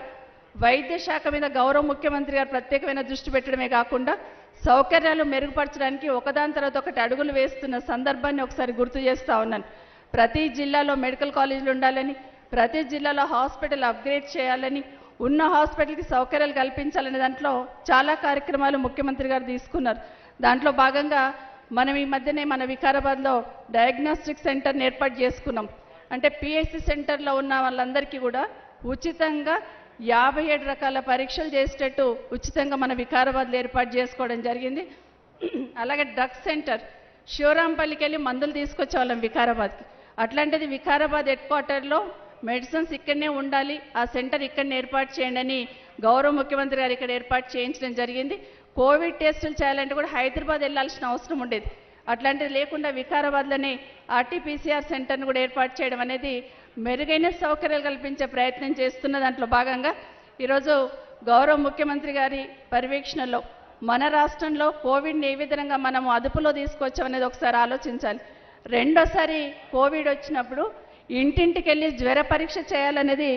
వైద్య శాఖ మీద గౌరవ ముఖ్యమంత్రి గారు ప్రత్యేకమైన దృష్టి పెట్టడమే కాకుండా సౌకర్యాలు మెరుగుపరచడానికి ఒకదాని తర్వాత ఒకటి అడుగులు వేస్తున్న సందర్భాన్ని ఒకసారి గుర్తు చేస్తూ ఉన్నాను. ప్రతి జిల్లాలో మెడికల్ కాలేజీలు ఉండాలని, ప్రతి జిల్లాలో హాస్పిటల్ అప్గ్రేడ్ చేయాలని, ఉన్న హాస్పిటల్కి సౌకర్యాలు కల్పించాలనే దాంట్లో చాలా కార్యక్రమాలు ముఖ్యమంత్రి గారు తీసుకున్నారు. దాంట్లో భాగంగా మనం ఈ మధ్యనే మన వికారాబాద్లో డయాగ్నోస్టిక్ సెంటర్ని ఏర్పాటు చేసుకున్నాం. అంటే పిహెచ్సి సెంటర్లో ఉన్న వాళ్ళందరికీ కూడా ఉచితంగా 57 రకాల పరీక్షలు చేసేటట్టు ఉచితంగా మన వికారాబాద్లో ఏర్పాటు చేసుకోవడం జరిగింది. అలాగే డ్రగ్ సెంటర్ శివరాంపల్లికి వెళ్ళి మందులు తీసుకొచ్చేవాళ్ళం వికారాబాద్కి. అట్లాంటిది వికారాబాద్ హెడ్ క్వార్టర్లో మెడిసిన్స్ ఇక్కడనే ఉండాలి, ఆ సెంటర్ ఇక్కడనే ఏర్పాటు చేయండి అని గౌరవ ముఖ్యమంత్రి గారు ఇక్కడ ఏర్పాటు చేయించడం జరిగింది. కోవిడ్ టెస్టులు చేయాలంటే కూడా హైదరాబాద్ వెళ్ళాల్సిన అవసరం ఉండేది. అట్లాంటిది లేకుండా వికారాబాద్లోనే ఆర్టీపీసీఆర్ సెంటర్ను కూడా ఏర్పాటు చేయడం అనేది మెరుగైన సౌకర్యాలు కల్పించే ప్రయత్నం చేస్తున్న దాంట్లో భాగంగా ఈరోజు గౌరవ ముఖ్యమంత్రి గారి పర్యవేక్షణలో మన రాష్ట్రంలో కోవిడ్ని ఏ విధంగా మనము అదుపులో తీసుకొచ్చామనేది ఒకసారి ఆలోచించాలి. రెండోసారి కోవిడ్ వచ్చినప్పుడు ఇంటింటికి వెళ్ళి జ్వర పరీక్ష చేయాలనేది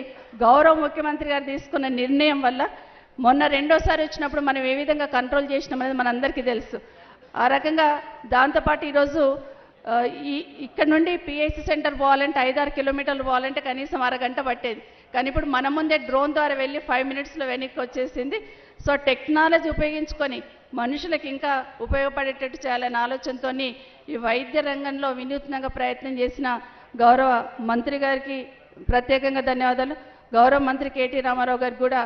గౌరవ ముఖ్యమంత్రి గారు తీసుకున్న నిర్ణయం వల్ల మొన్న రెండోసారి వచ్చినప్పుడు మనం ఏ విధంగా కంట్రోల్ చేసినామనేది మనందరికీ తెలుసు. ఆ రకంగా దాంతోపాటు ఈరోజు ఇక్కడ నుండి పిహెచ్సి సెంటర్ పోవాలంటే 5-6 కిలోమీటర్లు పోవాలంటే కనీసం అరగంట పట్టేది. కానీ ఇప్పుడు మన ముందే డ్రోన్ ద్వారా వెళ్ళి 5 మినిట్స్లో వెనక్కి వచ్చేసింది. సో టెక్నాలజీ ఉపయోగించుకొని మనుషులకు ఇంకా ఉపయోగపడేటట్టు చేయాలనే ఆలోచనతో ఈ వైద్య రంగంలో వినూత్నంగా ప్రయత్నం చేసిన గౌరవ మంత్రి గారికి ప్రత్యేకంగా ధన్యవాదాలు. గౌరవ మంత్రి కేటీ రామారావు గారికి కూడా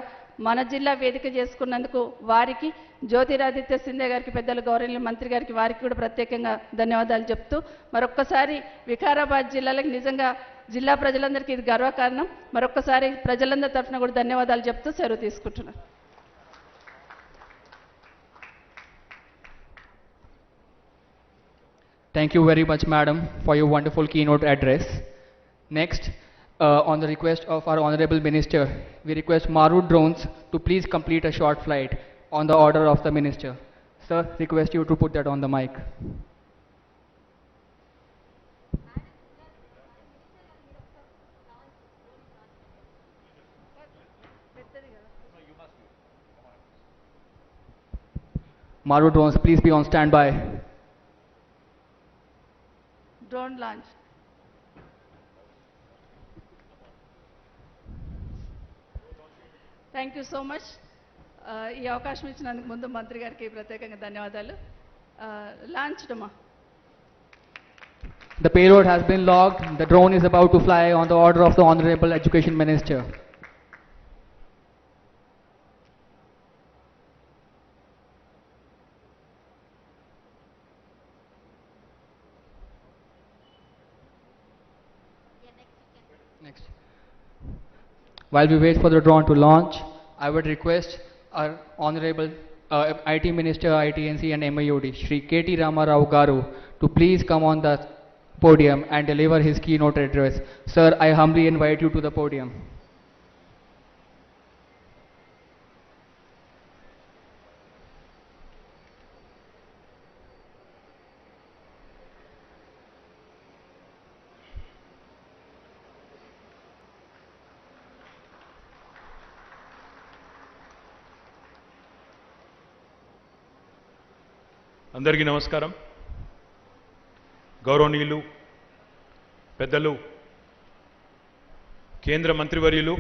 మన జిల్లా వేదిక చేసుకున్నందుకు వారికి, జ్యోతిరాదిత్య సింధియా గారికి, పెద్దలు గౌరవనీయులు మంత్రి గారికి, వారికి కూడా ప్రత్యేకంగా ధన్యవాదాలు చెప్తూ మరొక్కసారి వికారాబాద్ జిల్లాలకు నిజంగా జిల్లా ప్రజలందరికీ ఇది గర్వకారణం. మరొక్కసారి ప్రజలందరి తరఫున కూడా ధన్యవాదాలు చెప్తూ సెలవు తీసుకుంటున్నాను. Thank you very much, madam, for your wonderful keynote address. Next, on the request of our Honorable Minister, we request Maru Drones to please complete a short flight on the order of the Minister. Sir, request you to put that on the mic. Maru Drones, please be on standby. Drone launch. Thank you so much. ఈ అవకాశం ఇచ్చినందుకు ముందు మంత్రి గారికి ప్రత్యేకంగా ధన్యవాదాలు. Launch డమా. The payload has been logged. The drone is about to fly on the order of the Honorable Education Minister. Next. While we wait for the drone to launch, I would request our Honorable IT Minister, ITNC and MIOD, Shri KT Rama Garu, to please come on the podium and deliver his keynote address. Sir, I humbly invite you to the podium. అందరికీ నమస్కారం. గౌరవనీయులు పెద్దలు కేంద్ర మంత్రివర్యులు,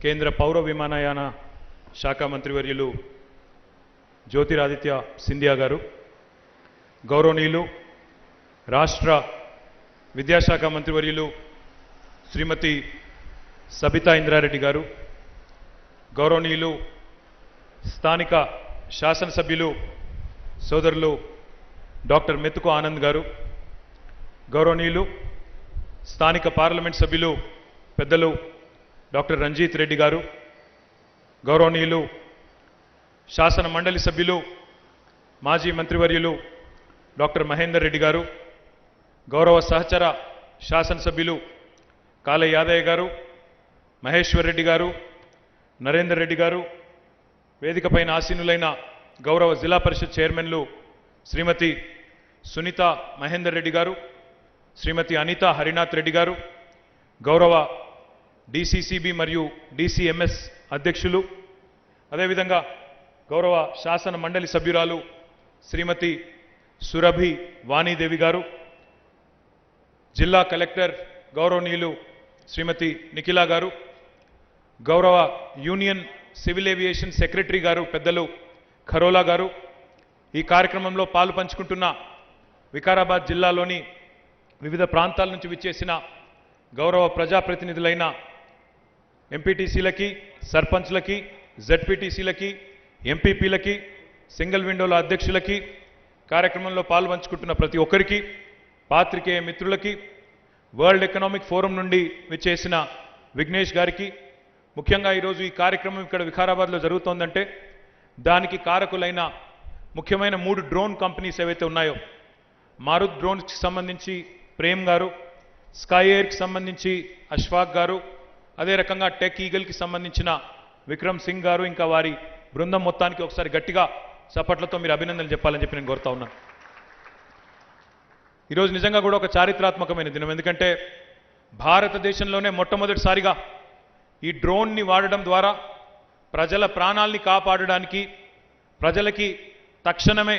కేంద్ర పౌర విమానయాన శాఖ మంత్రివర్యులు జ్యోతిరాదిత్య సింధియా గారు, గౌరవనీయులు రాష్ట్ర విద్యాశాఖ మంత్రివర్యులు శ్రీమతి సబితా ఇంద్రారెడ్డి గారు, గౌరవనీయులు స్థానిక శాసనసభ్యులు సోదరులు డాక్టర్ మెతుకు ఆనంద్ గారు, గౌరవనీయులు స్థానిక పార్లమెంట్ సభ్యులు పెద్దలు డాక్టర్ రంజిత్ రెడ్డి గారు, గౌరవనీయులు శాసన మండలి సభ్యులు మాజీ మంత్రివర్యులు డాక్టర్ మహేందర్ రెడ్డి గారు, గౌరవ సహచర శాసనసభ్యులు కాళ యాదయ్య గారు, మహేశ్వర్ రెడ్డి గారు, నరేందర్ రెడ్డి గారు, వేదికపైన ఆసీనులైన గౌరవ జిల్లా పరిషత్ చైర్మన్లు శ్రీమతి సునీత మహేందర్ రెడ్డి గారు, శ్రీమతి అనిత హరినాథ్ రెడ్డి గారు, గౌరవ డిసిసిబి మరియు డిసిఎంఎస్ అధ్యక్షులు, అదేవిధంగా గౌరవ శాసన మండలి సభ్యురాలు శ్రీమతి సురభి వాణీదేవి గారు, జిల్లా కలెక్టర్ గౌరవనీయులు శ్రీమతి నిఖిలా గారు, గౌరవ యూనియన్ సివిల్ ఏవియేషన్ సెక్రటరీ గారు పెద్దలు ఖరోలా గారు, ఈ కార్యక్రమంలో పాలు పంచుకుంటున్న వికారాబాద్ జిల్లాలోని వివిధ ప్రాంతాల నుంచి విచ్చేసిన గౌరవ ప్రజాప్రతినిధులైన ఎంపీటీసీలకి, సర్పంచ్లకి, జెడ్పీటీసీలకి, ఎంపీపీలకి, సింగిల్ విండోల అధ్యక్షులకి, కార్యక్రమంలో పాలు పంచుకుంటున్న ప్రతి ఒక్కరికి, పాత్రికేయ మిత్రులకి, వరల్డ్ ఎకనామిక్ ఫోరం నుండి విచ్చేసిన విఘ్నేష్ గారికి, ముఖ్యంగా ఈరోజు ఈ కార్యక్రమం ఇక్కడ వికారాబాద్లో జరుగుతోందంటే దానికి కారకులైన ముఖ్యమైన 3 డ్రోన్ కంపెనీస్ ఏవైతే ఉన్నాయో, మారుత్ డ్రోన్స్కి సంబంధించి ప్రేమ్ గారు, స్కై ఎయిర్కి సంబంధించి అష్ఫాక్ గారు, అదే రకంగా టెక్ ఈగల్కి సంబంధించిన విక్రమ్ సింగ్ గారు, ఇంకా వారి బృందం మొత్తానికి ఒకసారి గట్టిగా చప్పట్లతో మీరు అభినందనలు చెప్పాలని చెప్పి నేను కోరుతా ఉన్నాను. ఈరోజు నిజంగా కూడా ఒక చారిత్రాత్మకమైన దినం. ఎందుకంటే భారతదేశంలోనే మొట్టమొదటిసారిగా ఈ డ్రోన్ని వాడడం ద్వారా ప్రజల ప్రాణాల్ని కాపాడడానికి, ప్రజలకి తక్షణమే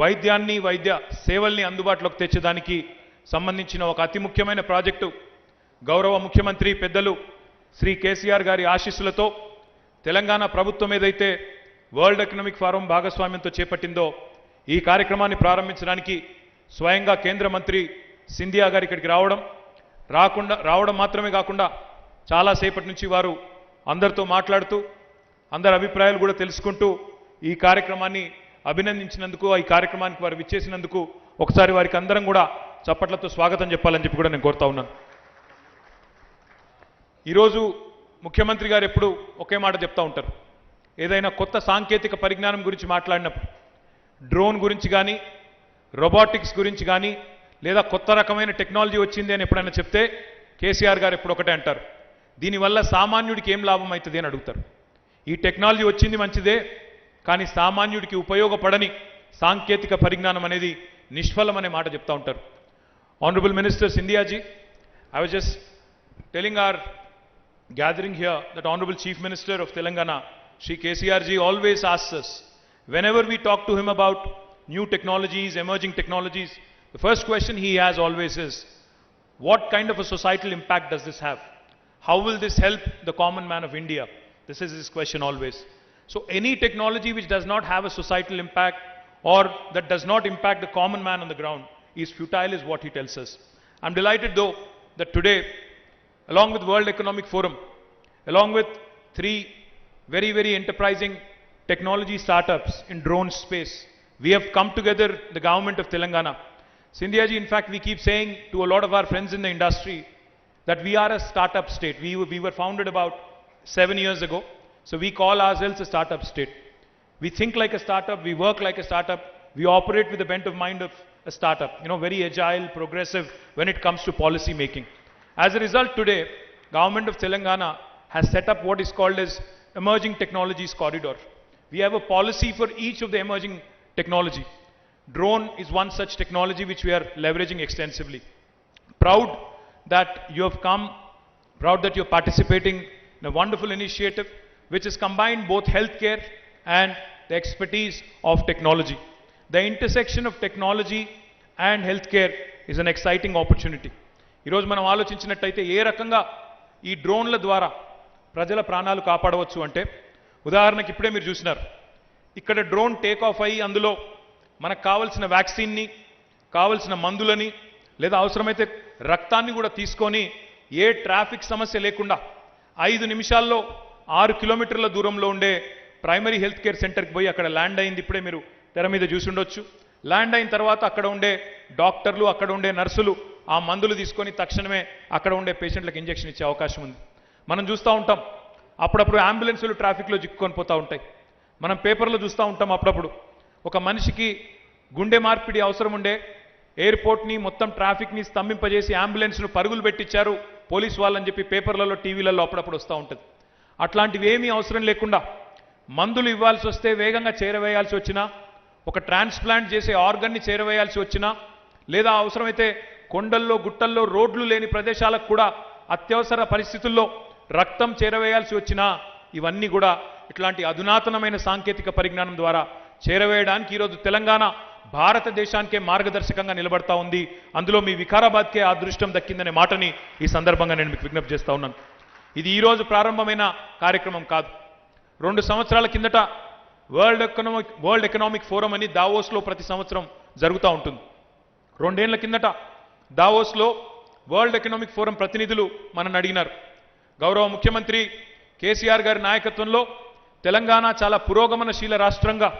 వైద్యాన్ని, వైద్య సేవల్ని అందుబాటులోకి తెచ్చేదానికి సంబంధించిన ఒక అతి ముఖ్యమైన ప్రాజెక్టు గౌరవ ముఖ్యమంత్రి పెద్దలు శ్రీ కేసీఆర్ గారి ఆశీస్సులతో తెలంగాణ ప్రభుత్వం ఏదైతే వరల్డ్ ఎకనామిక్ ఫోరం భాగస్వామ్యంతో చేపట్టిందో ఈ కార్యక్రమాన్ని ప్రారంభించడానికి స్వయంగా కేంద్ర మంత్రి సింధియా గారు ఇక్కడికి రావడం మాత్రమే కాకుండా చాలాసేపటి నుంచి వారు అందరితో మాట్లాడుతూ అందరి అభిప్రాయాలు కూడా తెలుసుకుంటూ ఈ కార్యక్రమాన్ని అభినందించినందుకు, ఈ కార్యక్రమానికి వారు విచ్చేసినందుకు ఒకసారి వారికి అందరం కూడా చప్పట్లతో స్వాగతం చెప్పాలని చెప్పి కూడా నేను కోరుతా ఉన్నాను. ఈరోజు ముఖ్యమంత్రి గారు ఎప్పుడు ఒకే మాట చెప్తా ఉంటారు, ఏదైనా కొత్త సాంకేతిక పరిజ్ఞానం గురించి మాట్లాడినప్పుడు, డ్రోన్ గురించి కానీ, రోబోటిక్స్ గురించి కానీ, లేదా కొత్త రకమైన టెక్నాలజీ వచ్చింది అని ఎప్పుడైనా చెప్తే కేసీఆర్ గారు ఎప్పుడు ఒకటే అంటారు, దీనివల్ల సామాన్యుడికి ఏం లాభం అవుతుంది అని అడుగుతారు. ఈ టెక్నాలజీ వచ్చింది మంచిదే, కానీ సామాన్యుడికి ఉపయోగపడని సాంకేతిక పరిజ్ఞానం అనేది నిష్ఫలం అనే మాట చెప్తా ఉంటారు. Honorable Minister Scindia ji, I was just telling our gathering here that Honorable Chief Minister of Telangana, Shri KTR ji, always asks us, whenever we talk to him about new technologies, emerging technologies, the first question he has always is, what kind of a societal impact does this have? How will this help the common man of India? This is his question always. So any technology which does not have a societal impact or that does not impact the common man on the ground is futile, is what he tells us. I'm delighted though that today, along with World Economic Forum, along with 3 very, very enterprising technology startups in drone space, we have come together, the government of Telangana. Scindia ji, in fact, we keep saying to a lot of our friends in the industry that we are a startup state. We were founded about 7 years ago, so we call ourselves a startup state. We think like a startup, we work like a startup, we operate with the bent of mind of a startup, very agile, progressive when it comes to policy making. As a result, today, Government of Telangana has set up what is called as Emerging Technologies Corridor. We have a policy for each of the emerging technology. Drone is one such technology which we are leveraging extensively. Proud that you have come, proud that you're participating in a wonderful initiative which has combined both healthcare and the expertise of technology. The intersection of technology and healthcare is an exciting opportunity. ఈరోజు మనం ఆలోచించినట్టయితే ఏ రకంగా ఈ డ్రోన్ల ద్వారా ప్రజల ప్రాణాలు కాపాడవచ్చు అంటే, ఉదాహరణకి ఇప్పుడే మీరు చూసినారు, ఇక్కడ డ్రోన్ టేక్ ఆఫ్ అయ్యి అందులో మనకు కావలసిన వ్యాక్సిన్ని, కావలసిన మందులని, లేదా అవసరమైతే రక్తాన్ని కూడా తీసుకొని ఏ ట్రాఫిక్ సమస్య లేకుండా 5 నిమిషాల్లో 6 కిలోమీటర్ల దూరంలో ఉండే ప్రైమరీ హెల్త్ కేర్ సెంటర్కి పోయి అక్కడ ల్యాండ్ అయింది. ఇప్పుడే మీరు తెర మీద చూసి ఉండొచ్చు. ల్యాండ్ అయిన తర్వాత అక్కడ ఉండే డాక్టర్లు, అక్కడ ఉండే నర్సులు ఆ మందులు తీసుకొని తక్షణమే అక్కడ ఉండే పేషెంట్లకు ఇంజెక్షన్ ఇచ్చే అవకాశం ఉంది. మనం చూస్తూ ఉంటాం, అప్పుడప్పుడు అంబులెన్సులు ట్రాఫిక్లో చిక్కుకొని పోతూ ఉంటాయి. మనం పేపర్లో చూస్తూ ఉంటాం, అప్పుడప్పుడు ఒక మనిషికి గుండె మార్పిడి అవసరం ఉండే ఎయిర్పోర్ట్ని మొత్తం ట్రాఫిక్ని స్తంభింపజేసి అంబులెన్స్ను పరుగులు పెట్టించారు పోలీసు వాళ్ళని చెప్పి పేపర్లలో, టీవీలలో అప్పుడప్పుడు వస్తూ ఉంటుంది. అట్లాంటివి ఏమీ అవసరం లేకుండా మందులు ఇవ్వాల్సి వస్తే వేగంగా చేరవేయాల్సి వచ్చినా, ఒక ట్రాన్స్ప్లాంట్ చేసే ఆర్గన్ని చేరవేయాల్సి వచ్చినా, లేదా అవసరమైతే కొండల్లో, గుట్టల్లో, రోడ్లు లేని ప్రదేశాలకు కూడా అత్యవసర పరిస్థితుల్లో రక్తం చేరవేయాల్సి వచ్చినా, ఇవన్నీ కూడా ఇట్లాంటి అధునాతనమైన సాంకేతిక పరిజ్ఞానం ద్వారా చేరవేయడానికి ఈరోజు తెలంగాణ భారతదేశానికే మార్గదర్శకంగా నిలబడతా ఉంది. అందులో మీ వికారాబాద్కే ఆ అదృష్టం దక్కిందనే మాటని ఈ సందర్భంగా నేను మీకు విజ్ఞప్తి చేస్తా ఉన్నాను. ఇది ఈరోజు ప్రారంభమైన కార్యక్రమం కాదు. 2 సంవత్సరాల కిందట వరల్డ్ ఎకనామిక్ ఫోరం అని దావోస్లో ప్రతి సంవత్సరం జరుగుతూ ఉంటుంది. 2 ఏళ్ల కిందట దావోస్లో వరల్డ్ ఎకనామిక్ ఫోరం ప్రతినిధులు మనల్ని అడిగినారు, గౌరవ ముఖ్యమంత్రి కేసీఆర్ గారి నాయకత్వంలో తెలంగాణ చాలా పురోగమనశీల రాష్ట్రంగా,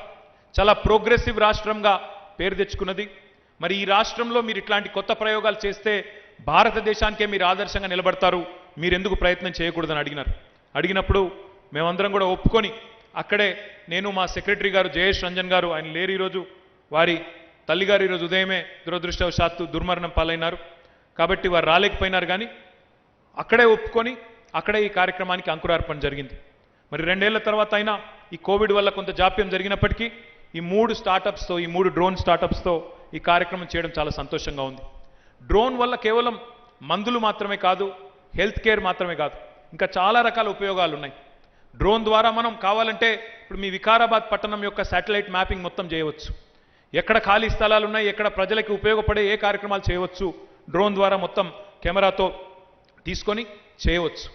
చాలా ప్రోగ్రెసివ్ రాష్ట్రంగా పేరు తెచ్చుకున్నది. మరి ఈ రాష్ట్రంలో మీరు ఇట్లాంటి కొత్త ప్రయోగాలు చేస్తే భారతదేశానికే మీరు ఆదర్శంగా నిలబడతారు, మీరెందుకు ప్రయత్నం చేయకూడదని అడిగినారు. అడిగినప్పుడు మేమందరం కూడా ఒప్పుకొని అక్కడే నేను, మా సెక్రటరీ గారు జయేష్ రంజన్ గారు, ఆయన లేరు ఈరోజు, వారి తల్లిగారు ఈరోజు ఉదయమే దురదృష్టవశాత్తు దుర్మరణం పాలైనారు కాబట్టి వారు రాలేకపోయినారు. కానీ అక్కడే ఒప్పుకొని అక్కడే ఈ కార్యక్రమానికి అంకురార్పణ జరిగింది. మరి 2 ఏళ్ల తర్వాత అయినా ఈ కోవిడ్ వల్ల కొంత జాప్యం జరిగినప్పటికీ ఈ 3 స్టార్టప్స్తో, ఈ 3 డ్రోన్ స్టార్టప్స్తో ఈ కార్యక్రమం చేయడం చాలా సంతోషంగా ఉంది. డ్రోన్ వల్ల కేవలం మందులు మాత్రమే కాదు, హెల్త్ కేర్ మాత్రమే కాదు, ఇంకా చాలా రకాల ఉపయోగాలు ఉన్నాయి. డ్రోన్ ద్వారా మనం కావాలంటే ఇప్పుడు మీ వికారాబాద్ పట్టణం యొక్క శాటిలైట్ మ్యాపింగ్ మొత్తం చేయవచ్చు. ఎక్కడ ఖాళీ స్థలాలు ఉన్నాయి, ఎక్కడ ప్రజలకు ఉపయోగపడే ఏ కార్యక్రమాలు చేయవచ్చు, డ్రోన్ ద్వారా మొత్తం కెమెరాతో తీసుకొని చేయవచ్చు.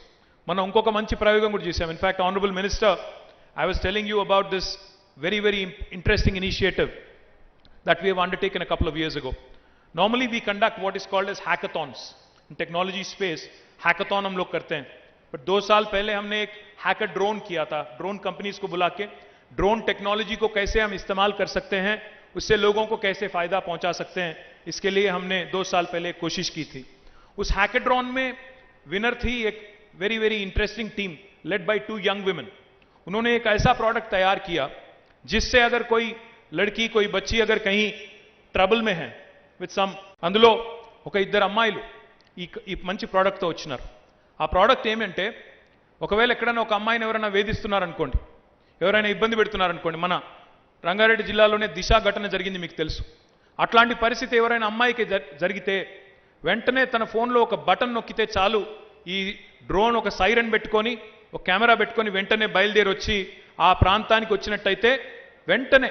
మనం ఇంకొక మంచి ప్రయోగం కూడా చేశాం. In fact honourable minister, I was telling you about this very, very interesting initiative that we have undertaken a couple of years ago. Normally we conduct what is called as hackathons. In technology space, hackathon हम लोग करते हैं. But 2 साल पहले हमने एक hacker drone किया था. ड्रोन कंपनीज को बुला के ड्रोन टेक्नोलॉजी को कैसे हम इस्तेमाल कर सकते हैं, उससे लोगों को कैसे फायदा पहुंचा सकते हैं, इसके लिए हमने 2 साल पहले कोशिश की थी. उस हैकाथॉन में विनर थी एक very, very interesting team led by 2 young women. उन्होंने एक ऐसा प्रोडक्ट तैयार किया जिससे अगर कोई लड़की, कोई बच्ची अगर कहीं ट्रबल में है विथ सम, అందులో ఒక 2 అమ్మాయిలు ఈ మంచి ప్రోడక్ట్తో వచ్చినారు. ఆ ప్రోడక్ట్ ఏమంటే, ఒకవేళ ఎక్కడైనా ఒక అమ్మాయిని ఎవరైనా వేధిస్తున్నారనుకోండి, ఎవరైనా ఇబ్బంది పెడుతున్నారనుకోండి, మన రంగారెడ్డి జిల్లాలోనే దిశ ఘటన జరిగింది, మీకు తెలుసు. అట్లాంటి పరిస్థితి ఎవరైనా అమ్మాయికి జరిగితే వెంటనే తన ఫోన్లో ఒక బటన్ నొక్కితే చాలు, ఈ డ్రోన్ ఒక సైరన్ పెట్టుకొని, ఒక కెమెరా పెట్టుకొని వెంటనే బయలుదేరి వచ్చి ఆ ప్రాంతానికి వచ్చినట్టయితే వెంటనే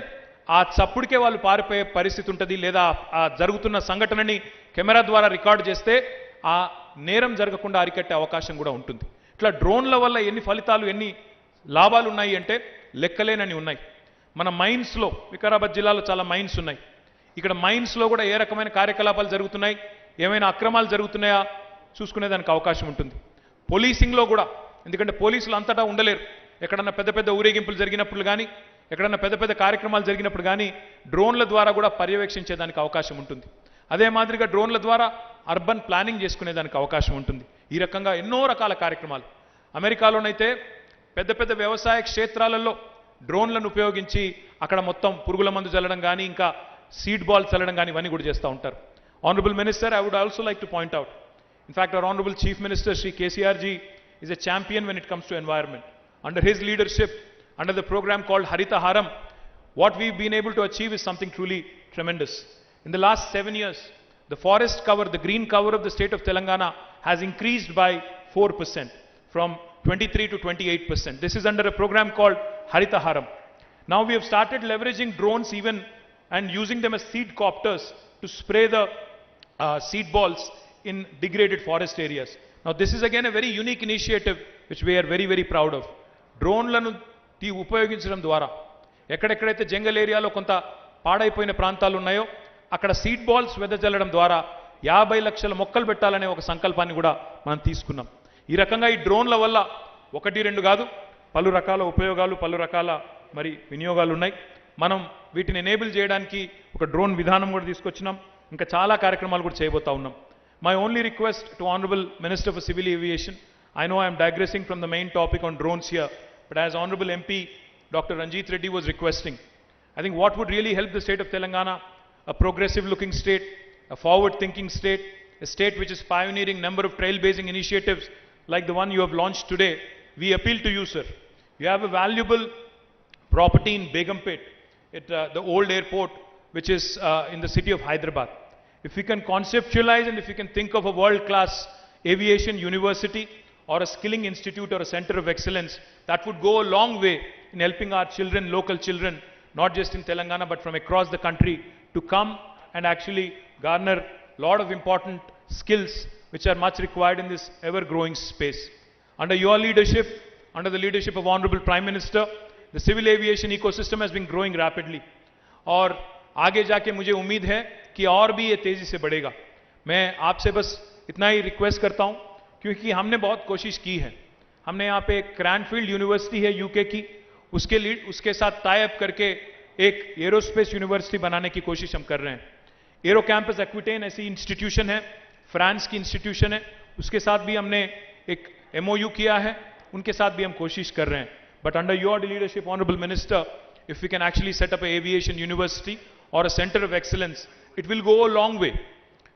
ఆ చప్పుడికే వాళ్ళు పారిపోయే పరిస్థితి ఉంటుంది. లేదా ఆ జరుగుతున్న సంఘటనని కెమెరా ద్వారా రికార్డు చేస్తే ఆ నేరం జరగకుండా అరికట్టే అవకాశం కూడా ఉంటుంది. ఇట్లా డ్రోన్ల వల్ల ఎన్ని ఫలితాలు, ఎన్ని లాభాలు ఉన్నాయి అంటే లెక్కలేనని ఉన్నాయి. మన మైన్స్లో, వికారాబాద్ జిల్లాలో చాలా మైన్స్ ఉన్నాయి. ఇక్కడ మైన్స్లో కూడా ఏ రకమైన కార్యకలాపాలు జరుగుతున్నాయి, ఏమైనా అక్రమాలు జరుగుతున్నాయా చూసుకునేదానికి అవకాశం ఉంటుంది. పోలీసింగ్లో కూడా, ఎందుకంటే పోలీసులు అంతటా ఉండలేరు. ఎక్కడన్నా పెద్ద పెద్ద ఊరేగింపులు జరిగినప్పుడు కానీ, ఎక్కడన్నా పెద్ద పెద్ద కార్యక్రమాలు జరిగినప్పుడు కానీ డ్రోన్ల ద్వారా కూడా పర్యవేక్షించేదానికి అవకాశం ఉంటుంది. అదే మాదిరిగా డ్రోన్ల ద్వారా అర్బన్ ప్లానింగ్ చేసుకునేదానికి అవకాశం ఉంటుంది. ఈ రకంగా ఎన్నో రకాల కార్యక్రమాలు. అమెరికాలోనైతే పెద్ద పెద్ద వ్యవసాయ క్షేత్రాలలో డ్రోన్లను ఉపయోగించి అక్కడ మొత్తం పురుగుల మందు చల్లడం కానీ, ఇంకా సీడ్ బాల్ చల్లడం కానీ ఇవన్నీ కూడా చేస్తూ ఉంటారు. Honorable Minister, I would also like to point out, in fact, our Honorable Chief Minister, Shri KTR ji, is a champion when it comes to environment. Under his leadership, under the program called Harita Haram, what we've been able to achieve is something truly tremendous. In the last 7 years, the forest cover, the green cover of the state of Telangana has increased by 4%, from 23 to 28%. This is under a program called Harita Haram. Now we have started leveraging drones even and using them as seed copters to spray the seed balls in degraded forest areas. Now this is again a very unique initiative which we are very, very proud of. డ్రోన్లను ఉపయోగించడం ద్వారా ఎక్కడెక్కడైతే జంగల్ ఏరియాలో కొంత పాడైపోయిన ప్రాంతాలు ఉన్నాయో అక్కడ seed balls వెదజల్లడం ద్వారా 50 లక్షల మొక్కలు పెట్టాలనే ఒక సంకల్పాన్ని కూడా మనం తీసుకున్నాం. ఈ రకంగా ఈ డ్రోన్ల వల్ల 1-2 కాదు, పలు రకాల ఉపయోగాలు, పలు రకాల మరి వినియోగాలు ఉన్నాయి. మనం వీటిని ఎనేబుల్ చేయడానికి ఒక డ్రోన్ విధానం కూడా తీసుకొచ్చినాం. ఇంకా చాలా కార్యక్రమాలు కూడా చేయబోతా ఉన్నాం. My only request to Honorable Minister for Civil Aviation, I know I am digressing from the main topic on drones here, but as Honorable MP Dr. Ranjit Reddy was requesting, I think what would really help the state of Telangana, a progressive looking state, a forward thinking state, a state which is pioneering number of trailblazing initiatives like the one you have launched today, we appeal to you, sir. You have a valuable property in Begumpet, at the old airport, which is in the city of Hyderabad. If we can conceptualize and if we can think of a world-class aviation university or a skilling institute or a center of excellence, that would go a long way in helping our children, local children, not just in Telangana but from across the country, to come and actually garner a lot of important skills which are much required in this ever-growing space. Under your leadership, under the leadership of Honorable Prime Minister, the civil aviation ecosystem has been growing rapidly. और आगे जाके मुझे उम्मीद है कि और भी ये तेजी से बढ़ेगा. मैं आपसे बस इतना ही रिक्वेस्ट करता हूं, क्योंकि हमने बहुत कोशिश की है. हमने यहाँ पे एक क्रैनफील्ड यूनिवर्सिटी है यूके की, उसके साथ टाई अप करके एक एरोस्पेस यूनिवर्सिटी बनाने की कोशिश हम कर रहे हैं. एरो कैंपस एक्विटेन ऐसी इंस्टीट्यूशन है, फ्रांस की इंस्टीट्यूशन है, उसके साथ भी हमने एक MOU किया है, उनके साथ भी हम कोशिश कर रहे हैं. But under your leadership, Honorable Minister, if we can actually set up an aviation university or a center of excellence, it will go a long way,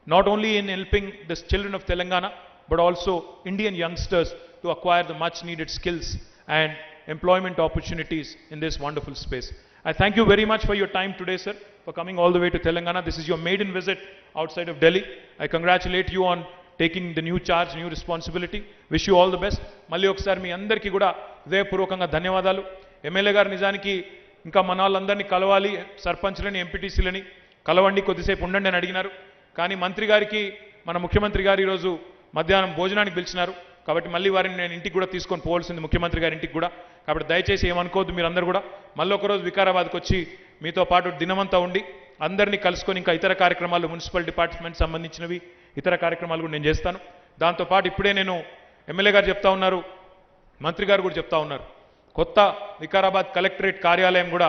not only in helping the children of Telangana, but also Indian youngsters to acquire the much needed skills and employment opportunities in this wonderful space. I thank you very much for your time today, sir, for coming all the way to Telangana. This is your maiden visit outside of Delhi. I congratulate you on taking the new charge, new responsibility. Wish you all the best. మళ్ళీ ఒకసారి మీ అందరికీ కూడా హృదయపూర్వకంగా ధన్యవాదాలు. MLA గారు నిజానికి ఇంకా మన వాళ్ళందరినీ కలవాలి, సర్పంచ్లని, ఎంపీటీసీలని కలవండి, కొద్దిసేపు ఉండండి అని అడిగినారు. కానీ మంత్రి గారికి, మన ముఖ్యమంత్రి గారు ఈరోజు మధ్యాహ్నం భోజనానికి పిలిచినారు. కాబట్టి మళ్ళీ వారిని నేను ఇంటికి కూడా తీసుకొని పోవాల్సింది, ముఖ్యమంత్రి గారి ఇంటికి కూడా. కాబట్టి దయచేసి ఏమనుకోవద్దు మీరందరూ కూడా. మళ్ళీ ఒకరోజు వికారాబాద్కి వచ్చి మీతో పాటు దినమంతా ఉండి అందరినీ కలుసుకొని ఇంకా ఇతర కార్యక్రమాలు, మున్సిపల్ డిపార్ట్మెంట్ సంబంధించినవి ఇతర కార్యక్రమాలు కూడా నేను చేస్తాను. దాంతోపాటు ఇప్పుడే నేను ఎమ్మెల్యే గారు చెప్తా ఉన్నారు, మంత్రి గారు కూడా చెప్తా ఉన్నారు, కొత్త వికారాబాద్ కలెక్టరేట్ కార్యాలయం కూడా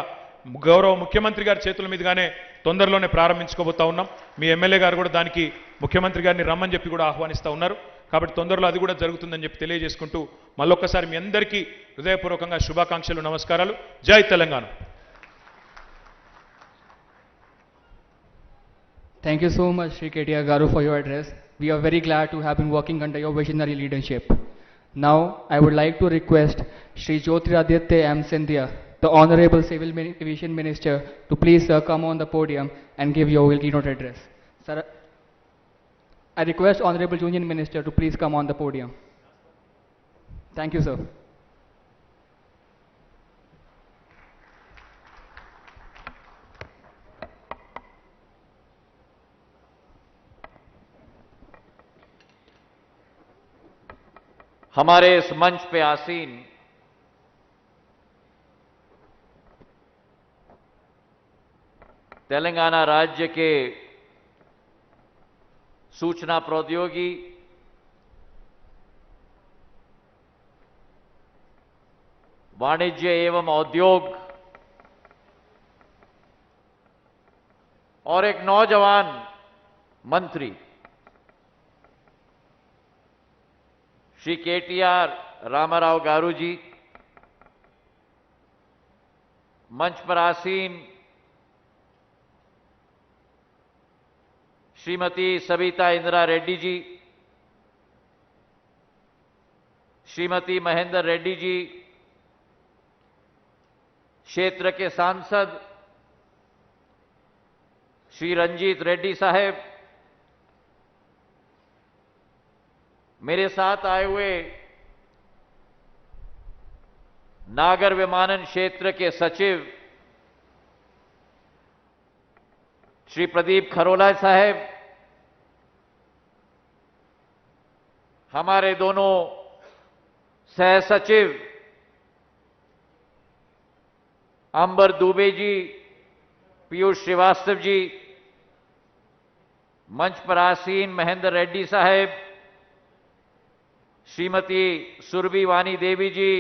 గౌరవ ముఖ్యమంత్రి గారి చేతుల మీదుగానే తొందరలోనే ప్రారంభించుకోబోతా ఉన్నాం. మీ ఎమ్మెల్యే గారు కూడా దానికి ముఖ్యమంత్రి గారిని రమ్మని చెప్పి కూడా ఆహ్వానిస్తూ ఉన్నారు. కాబట్టి తొందరలో అది కూడా జరుగుతుందని చెప్పి తెలియజేసుకుంటూ మళ్ళొక్కసారి మీ అందరికీ హృదయపూర్వకంగా శుభాకాంక్షలు, నమస్కారాలు. జై Telangana. Thank you so much, Shri KTR Garu, for your address. We are very glad to have been working under your visionary leadership. Now, I would like to request Shri Jyotiraditya M. Scindia, the Honorable Civil Aviation Minister, to please come on the podium and give your keynote address. Sir, I request Honorable Union Minister to please come on the podium. Thank you, sir. हमारे इस मंच पे आसीन तेलंगाना राज्य के सूचना प्रौद्योगिकी, वाणिज्य एवं उद्योग और एक नौजवान मंत्री श्री KTR रामाराव गारू जी, मंच पर आसीन श्रीमती सविता इंदिरा रेड्डी जी, श्रीमती महेंद्र रेड्डी जी, क्षेत्र के सांसद श्री रंजीत रेड्डी साहब, मेरे साथ आए हुए नागर विमानन क्षेत्र के सचिव श्री प्रदीप खरोला साहब, हमारे दोनों सह सचिव अंबर दुबे जी, पीयूष श्रीवास्तव जी, मंच पर आसीन महेंद्र रेड्डी साहब, श्रीमती सुरभि वानी देवी जी,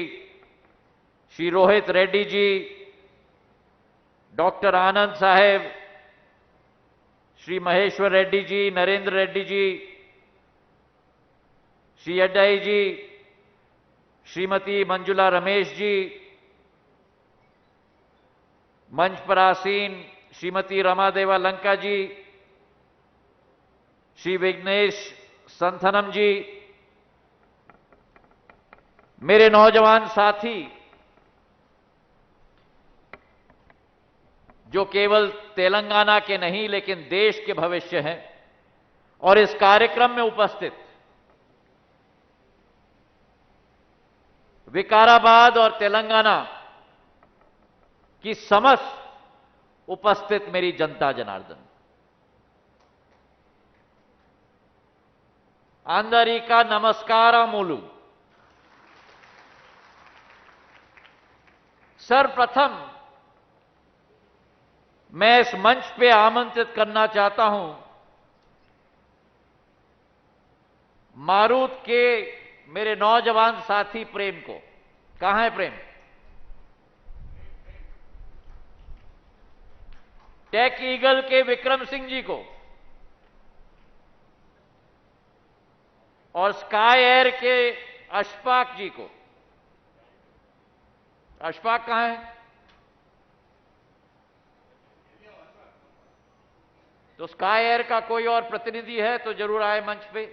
श्री रोहित रेड्डी जी, डॉक्टर आनंद साहब, श्री महेश्वर रेड्डी जी, नरेंद्र रेड्डी जी, श्री अड्डाई जी, श्रीमती मंजुला रमेश जी, मंच पर आसीन श्रीमती रमादेवा लंका जी, श्री विघ्नेश संथनम जी, मेरे नौजवान साथी जो केवल तेलंगाना के नहीं लेकिन देश के भविष्य हैं और इस कार्यक्रम में उपस्थित विकाराबाद और तेलंगाना की समस्त उपस्थित मेरी जनता जनार्दन, अंदरी का नमस्कारमुलु। सर्वप्रथम मैं इस मंच पे आमंत्रित करना चाहता हूं मारूत के मेरे नौजवान साथी प्रेम को। कहां है प्रेम? टेक ईगल के विक्रम सिंह जी को और स्काई एयर के अशफाक जी को। अशफाक कहां है? तो स्काई एयर का कोई और प्रतिनिधि है तो जरूर आए मंच पे।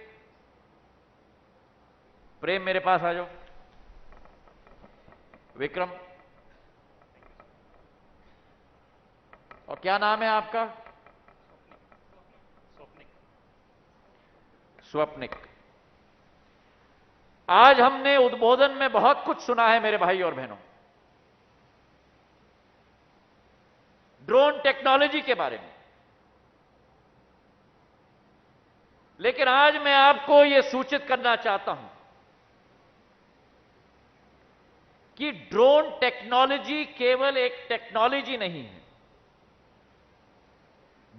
प्रेम मेरे पास आ जाओ। विक्रम, और क्या नाम है आपका? स्वप्निक। आज हमने उद्बोधन में बहुत कुछ सुना है मेरे भाई और बहनों, ड्रोन टेक्नोलॉजी के बारे में, लेकिन आज मैं आपको यह सूचित करना चाहता हूं कि ड्रोन टेक्नोलॉजी केवल एक टेक्नोलॉजी नहीं है,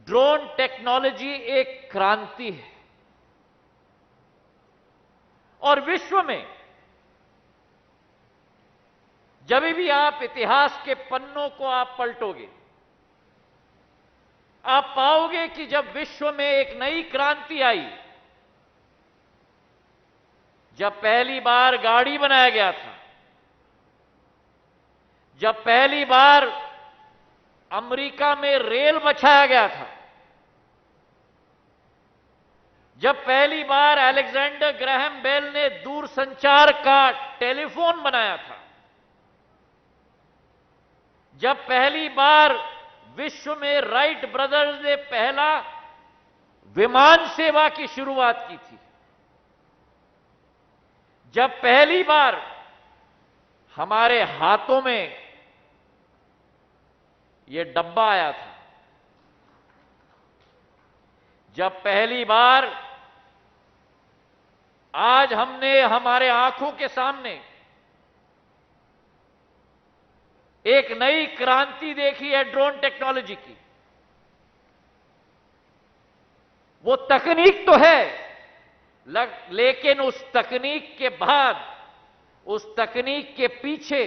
ड्रोन टेक्नोलॉजी एक क्रांति है। और विश्व में जब भी आप इतिहास के पन्नों को आप पलटोगे, आप पाओगे कि जब विश्व में एक नई क्रांति आई, जब पहली बार गाड़ी बनाया गया था, जब पहली बार अमेरिका में रेल बछाया गया था, जब पहली बार अलेक्जेंडर ग्राहम बेल ने दूरसंचार का टेलीफोन बनाया था, जब पहली बार विश्व में राइट ब्रदर्स ने पहला विमान सेवा की शुरुआत की थी, जब पहली बार हमारे हाथों में यह डब्बा आया था, जब पहली बार आज हमने हमारे आंखों के सामने एक नई क्रांति देखी है ड्रोन टेक्नोलॉजी की। वो तकनीक तो है, लेकिन उस तकनीक के बाद, उस तकनीक के पीछे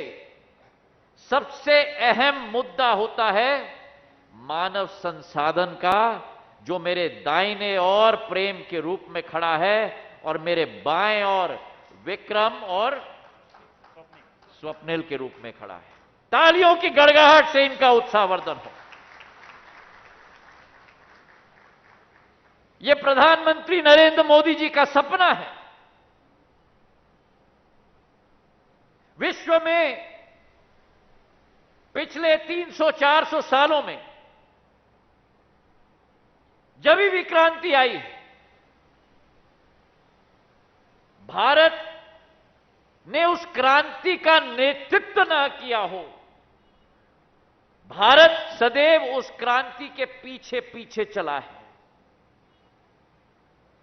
सबसे अहम मुद्दा होता है मानव संसाधन का, जो मेरे दाहिने ओर प्रेम के रूप में खड़ा है और मेरे बाएं ओर विक्रम और स्वप्निल के रूप में खड़ा है। तालियों की गड़गड़ाहट से इनका उत्साहवर्धन हो। यह प्रधानमंत्री नरेंद्र मोदी जी का सपना है। विश्व में पिछले 300-400 सालों में जब भी क्रांति आई है, भारत ने उस क्रांति का नेतृत्व न किया हो, भारत सदैव उस क्रांति के पीछे पीछे चला है।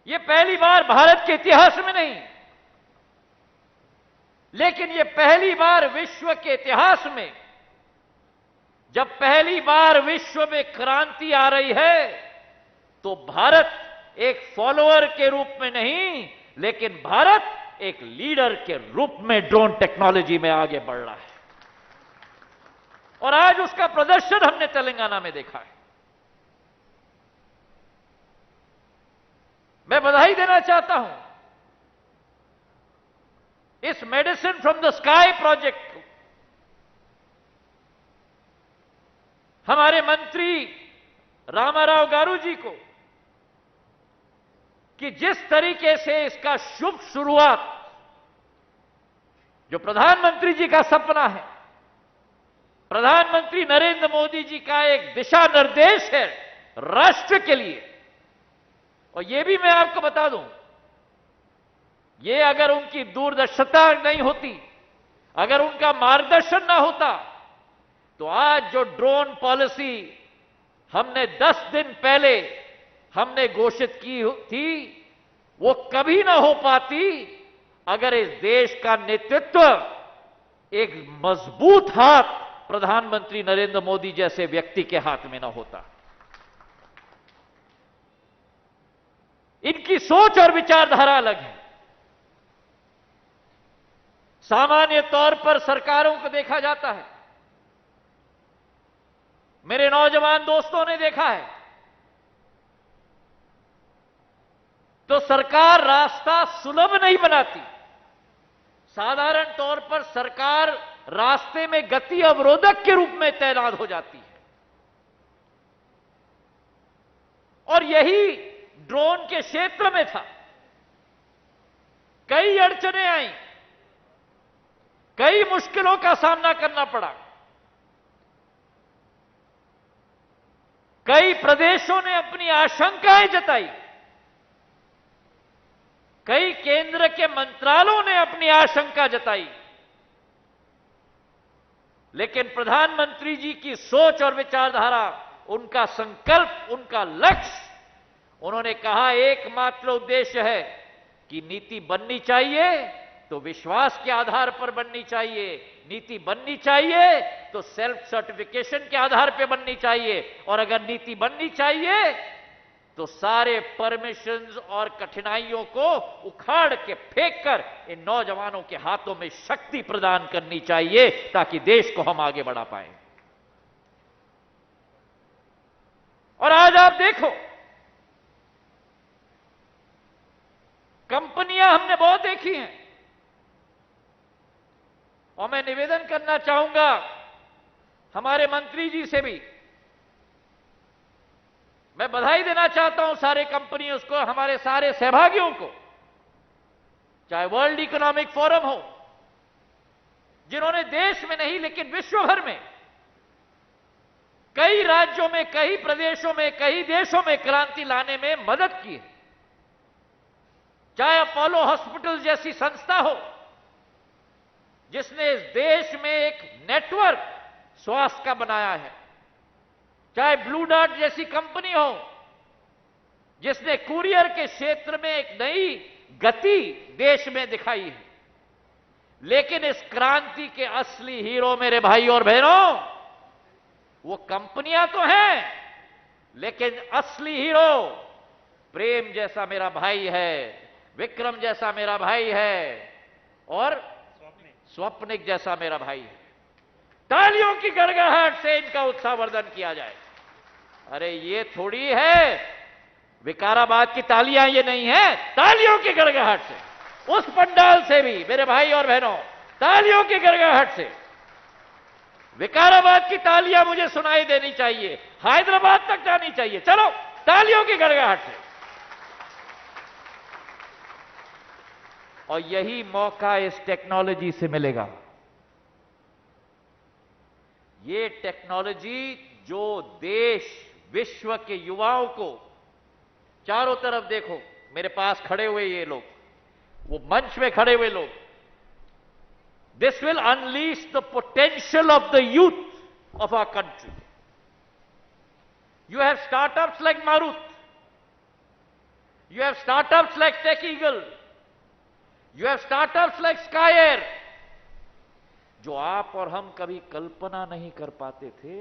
यह पहली बार भारत के इतिहास में नहीं, लेकिन यह पहली बार विश्व के इतिहास में, जब पहली बार विश्व में क्रांति आ रही है, तो भारत एक फॉलोअर के रूप में नहीं, लेकिन भारत एक लीडर के रूप में ड्रोन टेक्नोलॉजी में आगे बढ़ रहा है। और आज उसका प्रदर्शन हमने तेलंगाना में देखा है। मैं बधाई देना चाहता हूं इस medicine from the sky project को हमारे मंत्री रामाराव गारू जी को, कि जिस तरीके से इसका शुभ शुरुआत, जो प्रधानमंत्री जी का सपना है, प्रधानमंत्री नरेंद्र मोदी जी का एक दिशा निर्देश है राष्ट्र के लिए। और यह भी मैं आपको बता दूं, ये अगर उनकी दूरदर्शिता नहीं होती, अगर उनका मार्गदर्शन ना होता, तो आज जो ड्रोन पॉलिसी हमने 10 दिन पहले हमने घोषित की थी, वो कभी ना हो पाती अगर इस देश का नेतृत्व एक मजबूत हाथ प्रधानमंत्री नरेंद्र मोदी जैसे व्यक्ति के हाथ में ना होता। इनकी सोच और विचारधारा अलग है। सामान्य तौर पर सरकारों को देखा जाता है, मेरे नौजवान दोस्तों ने देखा है, तो सरकार रास्ता सुलभ नहीं बनाती। साधारण तौर पर सरकार रास्ते में गति अवरोधक के रूप में तैनात हो जाती है। और यही ड्रोन के क्षेत्र में था। कई अड़चनें आई, कई मुश्किलों का सामना करना पड़ा। कई प्रदेशों ने अपनी आशंकाएं जताई, कई केंद्र के मंत्रालयों ने अपनी आशंका जताई, लेकिन प्रधानमंत्री जी की सोच और विचारधारा, उनका संकल्प, उनका लक्ष्य, उन्होंने कहा एकमात्र उद्देश्य है कि नीति बननी चाहिए तो विश्वास के आधार पर बननी चाहिए, नीति बननी चाहिए तो सेल्फ सर्टिफिकेशन के आधार पर बननी चाहिए, और अगर नीति बननी चाहिए तो सारे परमिशंस और कठिनाइयों को उखाड़ के फेंक कर इन नौजवानों के हाथों में शक्ति प्रदान करनी चाहिए, ताकि देश को हम आगे बढ़ा पाएं। और आज आप देखो, कंपनियां हमने बहुत देखी हैं, और मैं निवेदन करना चाहूंगा हमारे मंत्री जी से भी मैं बधाई देना चाहता हूं सारे कंपनियों को, हमारे सारे सहभागियों को, चाहे वर्ल्ड इकोनॉमिक फोरम हो, जिन्होंने देश में नहीं लेकिन विश्व भर में कई राज्यों में, कई प्रदेशों में, कई देशों में क्रांति लाने में मदद की है। चाहे अपोलो हॉस्पिटल जैसी संस्था हो, जिसने इस देश में एक नेटवर्क स्वास्थ्य का बनाया है, चाहे ब्लू डार्ट जैसी कंपनी हो, जिसने कुरियर के क्षेत्र में एक नई गति देश में दिखाई है। लेकिन इस क्रांति के असली हीरो मेरे भाई और बहनों, वो कंपनियां तो हैं, लेकिन असली हीरो प्रेम जैसा मेरा भाई है, विक्रम जैसा मेरा भाई है, और स्वप्निक जैसा मेरा भाई है। तालियों की गड़गड़ाहट से इनका उत्साहवर्धन किया जाए। अरे ये थोड़ी है विकाराबाद की तालियां, ये नहीं है, तालियों की गड़गड़ाहट से, उस पंडाल से भी मेरे भाई और बहनों, तालियों की गड़गड़ाहट से विकाराबाद की तालियां मुझे सुनाई देनी चाहिए, हैदराबाद तक जानी चाहिए। चलो तालियों की गड़गड़ाहट से। और यही मौका इस टेक्नोलॉजी से मिलेगा। ये टेक्नोलॉजी जो देश, विश्व के युवाओं को, चारों तरफ देखो मेरे पास खड़े हुए ये लोग, वो मंच में खड़े हुए लोग, this will unleash the potential of the youth of our country. You have startups like Marut, you have startups like Tech Eagle, you have startups like SkyAir, जो आप और हम कभी कल्पना नहीं कर पाते थे,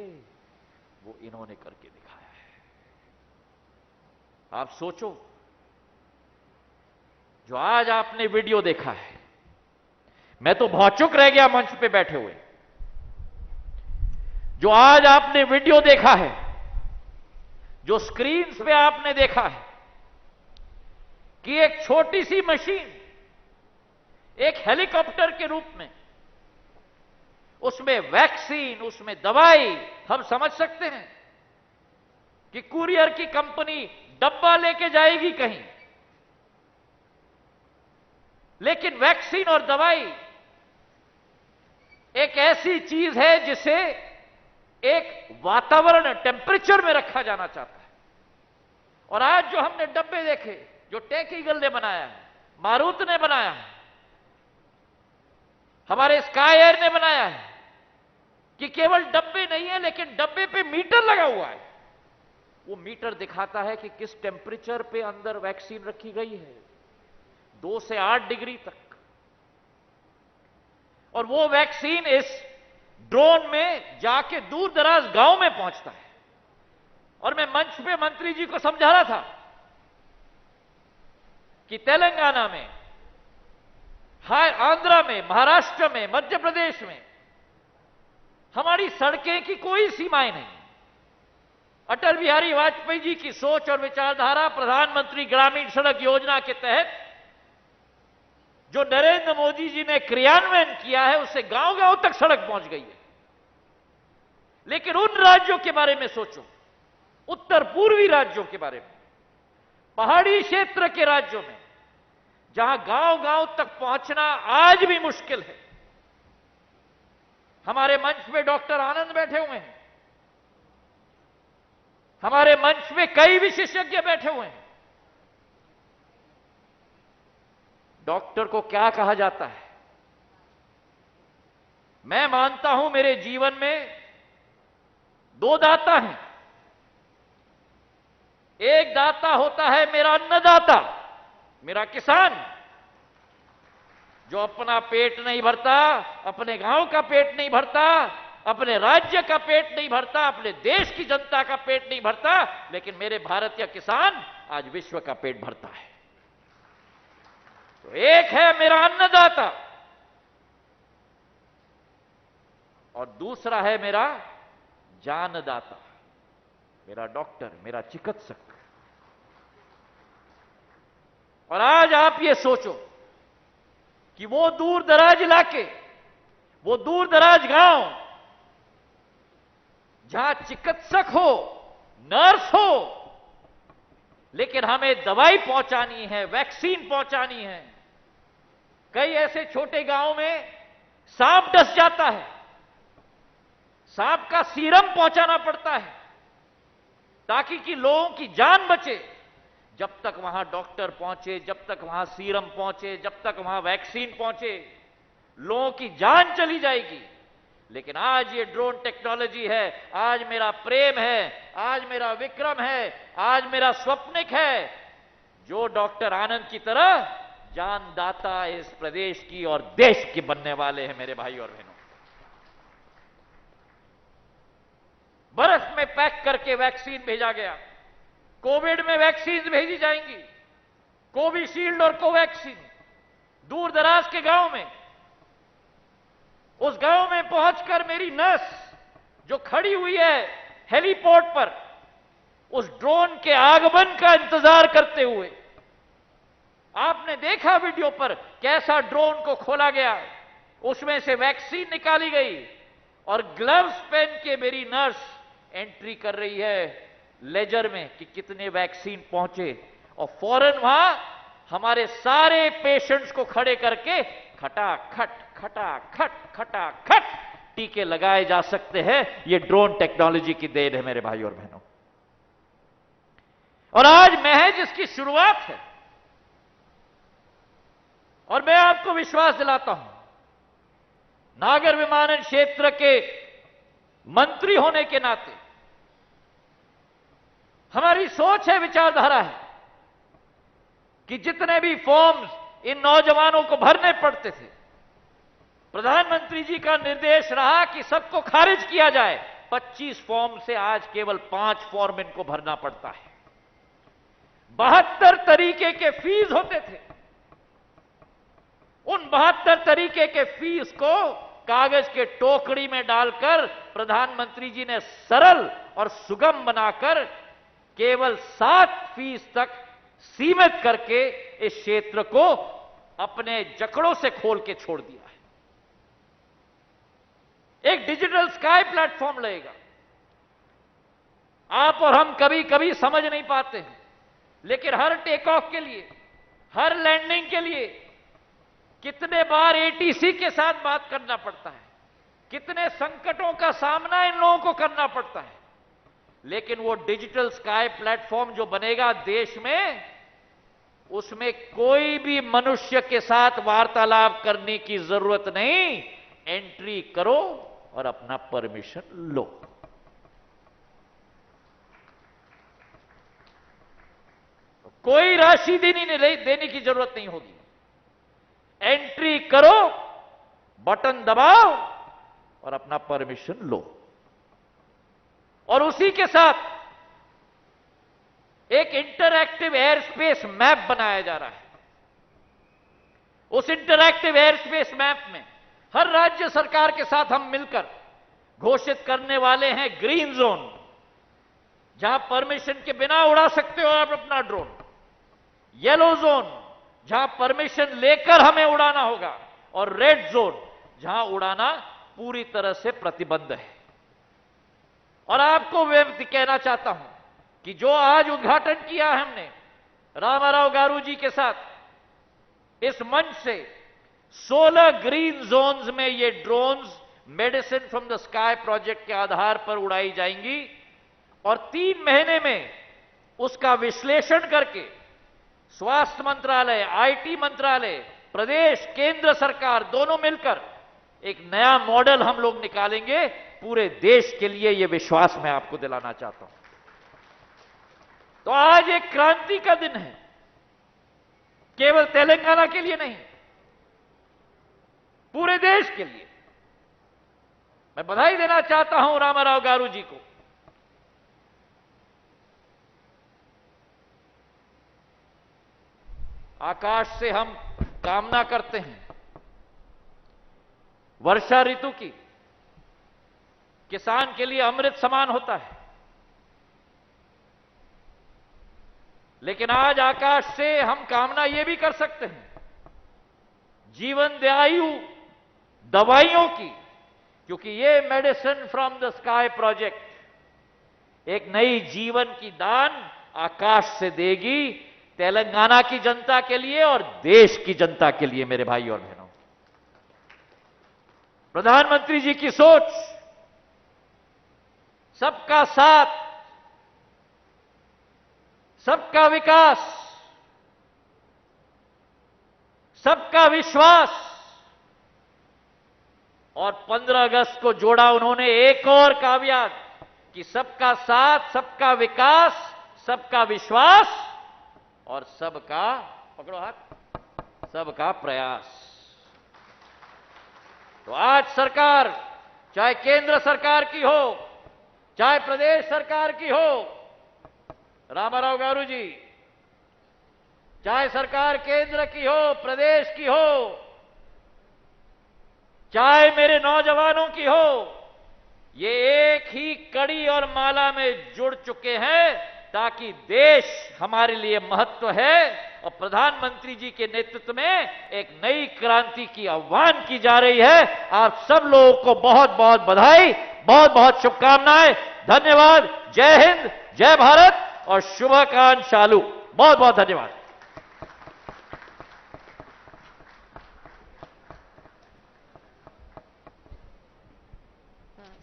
वो इन्होंने करके दिखाया है। आप सोचो, जो आज आपने वीडियो देखा है, मैं तो भौचुक रह गया मंच पे बैठे हुए। जो आज आपने वीडियो देखा है, जो स्क्रीन्स पे आपने देखा है कि एक छोटी सी मशीन एक हेलीकॉप्टर के रूप में, उसमें वैक्सीन, उसमें दवाई, हम समझ सकते हैं कि कुरियर की कंपनी डब्बा लेके जाएगी कहीं, लेकिन वैक्सीन और दवाई एक ऐसी चीज है जिसे एक वातावरण, टेम्परेचर में रखा जाना चाहता है। और आज जो हमने डब्बे देखे, जो टेक ईगल ने बनाया है, मारुत ने बनाया है, हमारे स्काई एयर ने बनाया है, कि केवल डब्बे नहीं है लेकिन डब्बे पे मीटर लगा हुआ है। वो मीटर दिखाता है कि किस टेम्परेचर पे अंदर वैक्सीन रखी गई है, 2 से 8 डिग्री तक। और वो वैक्सीन इस ड्रोन में जाके दूर दराज गांव में पहुंचता है। और मैं मंच पे मंत्री जी को समझा रहा था कि तेलंगाना में, आंध्रा में, महाराष्ट्र में, मध्य प्रदेश में हमारी सड़कें की कोई सीमाएं नहीं। अटल बिहारी वाजपेयी जी की सोच और विचारधारा, प्रधानमंत्री ग्रामीण सड़क योजना के तहत जो नरेंद्र मोदी जी ने क्रियान्वयन किया है, उससे गांव गांव तक सड़क पहुंच गई है। लेकिन उन राज्यों के बारे में सोचो, उत्तर पूर्वी राज्यों के बारे में, पहाड़ी क्षेत्र के राज्यों में, जहां गांव गांव तक पहुंचना आज भी मुश्किल है। हमारे मंच में डॉक्टर आनंद बैठे हुए हैं, हमारे मंच में कई विशेषज्ञ बैठे हुए हैं। डॉक्टर को क्या कहा जाता है? मैं मानता हूं मेरे जीवन में 2 दाता हैं। एक दाता होता है मेरा अन्नदाता, मेरा किसान, जो अपना पेट नहीं भरता, अपने गांव का पेट नहीं भरता, अपने राज्य का पेट नहीं भरता, अपने देश की जनता का पेट नहीं भरता, लेकिन मेरे भारतीय किसान आज विश्व का पेट भरता है। तो एक है मेरा अन्नदाता और दूसरा है मेरा जानदाता, मेरा डॉक्टर, मेरा चिकित्सक। और आज आप ये सोचो कि वो दूर दराज इलाके, वो दूर दराज गांव, जहां चिकित्सक हो, नर्स हो, लेकिन हमें दवाई पहुंचानी है, वैक्सीन पहुंचानी है। कई ऐसे छोटे गांव में सांप डस जाता है, सांप का सीरम पहुंचाना पड़ता है ताकि कि लोगों की जान बचे। जब तक वहां डॉक्टर पहुंचे, जब तक वहां सीरम पहुंचे, जब तक वहां वैक्सीन पहुंचे, लोगों की जान चली जाएगी। लेकिन आज ये ड्रोन टेक्नोलॉजी है, आज मेरा प्रेम है, आज मेरा विक्रम है, आज मेरा स्वप्निक है, जो डॉक्टर आनंद की तरह जानदाता इस प्रदेश की और देश के बनने वाले हैं मेरे भाई और बहनों। बर्फ में पैक करके वैक्सीन भेजा गया, कोविड में वैक्सीन भेजी जाएंगी, कोविशील्ड और कोवैक्सीन। दूर दराज के गांव में, उस गांव में पहुंचकर मेरी नर्स जो खड़ी हुई है हेलीपोर्ट पर, उस ड्रोन के आगमन का इंतजार करते हुए, आपने देखा वीडियो पर कैसा ड्रोन को खोला गया, उसमें से वैक्सीन निकाली गई और ग्लव्स पहन के मेरी नर्स एंट्री कर रही है लेजर में कि कितने वैक्सीन पहुंचे, और फौरन वहां हमारे सारे पेशेंट्स को खड़े करके खटाखट खटाखट खटाखट टीके लगाए जा सकते हैं। ये ड्रोन टेक्नोलॉजी की देन है मेरे भाई और बहनों। और आज महज इसकी शुरुआत है, और मैं आपको विश्वास दिलाता हूं, नागर विमानन क्षेत्र के मंत्री होने के नाते हमारी सोच है, विचारधारा है कि जितने भी फॉर्म्स इन नौजवानों को भरने पड़ते थे, प्रधानमंत्री जी का निर्देश रहा कि सबको खारिज किया जाए। 25 फॉर्म से आज केवल 5 फॉर्म इनको भरना पड़ता है। 72 तरीके के फीस होते थे, उन 72 तरीके के फीस को कागज के टोकरी में डालकर प्रधानमंत्री जी ने सरल और सुगम बनाकर केवल 7 फीस तक सीमित करके इस क्षेत्र को अपने जकड़ों से खोल के छोड़ दिया है। एक डिजिटल स्काई प्लेटफॉर्म लगेगा। आप और हम कभी कभी समझ नहीं पाते हैं, लेकिन हर टेक ऑफ के लिए, हर लैंडिंग के लिए कितने बार एटीसी के साथ बात करना पड़ता है, कितने संकटों का सामना इन लोगों को करना पड़ता है। लेकिन वो डिजिटल स्काई प्लेटफॉर्म जो बनेगा देश में, उसमें कोई भी मनुष्य के साथ वार्तालाप करने की जरूरत नहीं। एंट्री करो और अपना परमिशन लो। कोई राशि देने की जरूरत नहीं होगी। एंट्री करो, बटन दबाओ और अपना परमिशन लो। और उसी के साथ एक इंटरएक्टिव एयर स्पेस मैप बनाया जा रहा है। उस इंटरएक्टिव एयर स्पेस मैप में हर राज्य सरकार के साथ हम मिलकर घोषित करने वाले हैं ग्रीन जोन, जहां परमिशन के बिना उड़ा सकते हो आप अपना ड्रोन। येलो जोन, जहां परमिशन लेकर हमें उड़ाना होगा, और रेड जोन, जहां उड़ाना पूरी तरह से प्रतिबंध है। और आपको मैं कहना चाहता हूं कि जो आज उद्घाटन किया है हमने रामाराव गारू जी के साथ, इस मंच से 16 ग्रीन जोन्स में ये drones medicine from the sky project के आधार पर उड़ाई जाएंगी, और 3 महीने में उसका विश्लेषण करके स्वास्थ्य मंत्रालय, आईटी मंत्रालय, प्रदेश, केंद्र सरकार दोनों मिलकर एक नया मॉडल हम लोग निकालेंगे पूरे देश के लिए। यह विश्वास मैं आपको दिलाना चाहता हूं। तो आज एक क्रांति का दिन है, केवल तेलंगाना के लिए नहीं, पूरे देश के लिए। मैं बधाई देना चाहता हूं रामाराव गारू जी को। आकाश से हम कामना करते हैं वर्षा ऋतु की, किसान के लिए अमृत समान होता है। लेकिन आज आकाश से हम कामना यह भी कर सकते हैं जीवनदायु दवाइयों की, क्योंकि ये medicine from the sky project एक नई जीवन की दान आकाश से देगी, तेलंगाना की जनता के लिए और देश की जनता के लिए। मेरे भाई और बहनों, प्रधानमंत्री जी की सोच सबका साथ, सबका विकास, सबका विश्वास, और 15 अगस्त को जोड़ा उन्होंने एक और काव्यात कि सबका साथ, सबका विकास, सबका विश्वास और सबका, पकड़ो हाथ, सबका प्रयास। तो आज सरकार, चाहे केंद्र सरकार की हो, चाहे प्रदेश सरकार की हो, रामाराव गारू जी, चाहे सरकार केंद्र की हो, प्रदेश की हो, चाहे मेरे नौजवानों की हो, ये एक ही कड़ी और माला में जुड़ चुके हैं, ताकि देश हमारे लिए महत्व है और प्रधानमंत्री जी के नेतृत्व में एक नई क्रांति की आह्वान की जा रही है। आप सब लोगों को बहुत बहुत बधाई, बहुत बहुत शुभकामनाएं, धन्यवाद। जय हिंद, जय भारत और शुभकांक्षालु। बहुत बहुत धन्यवाद।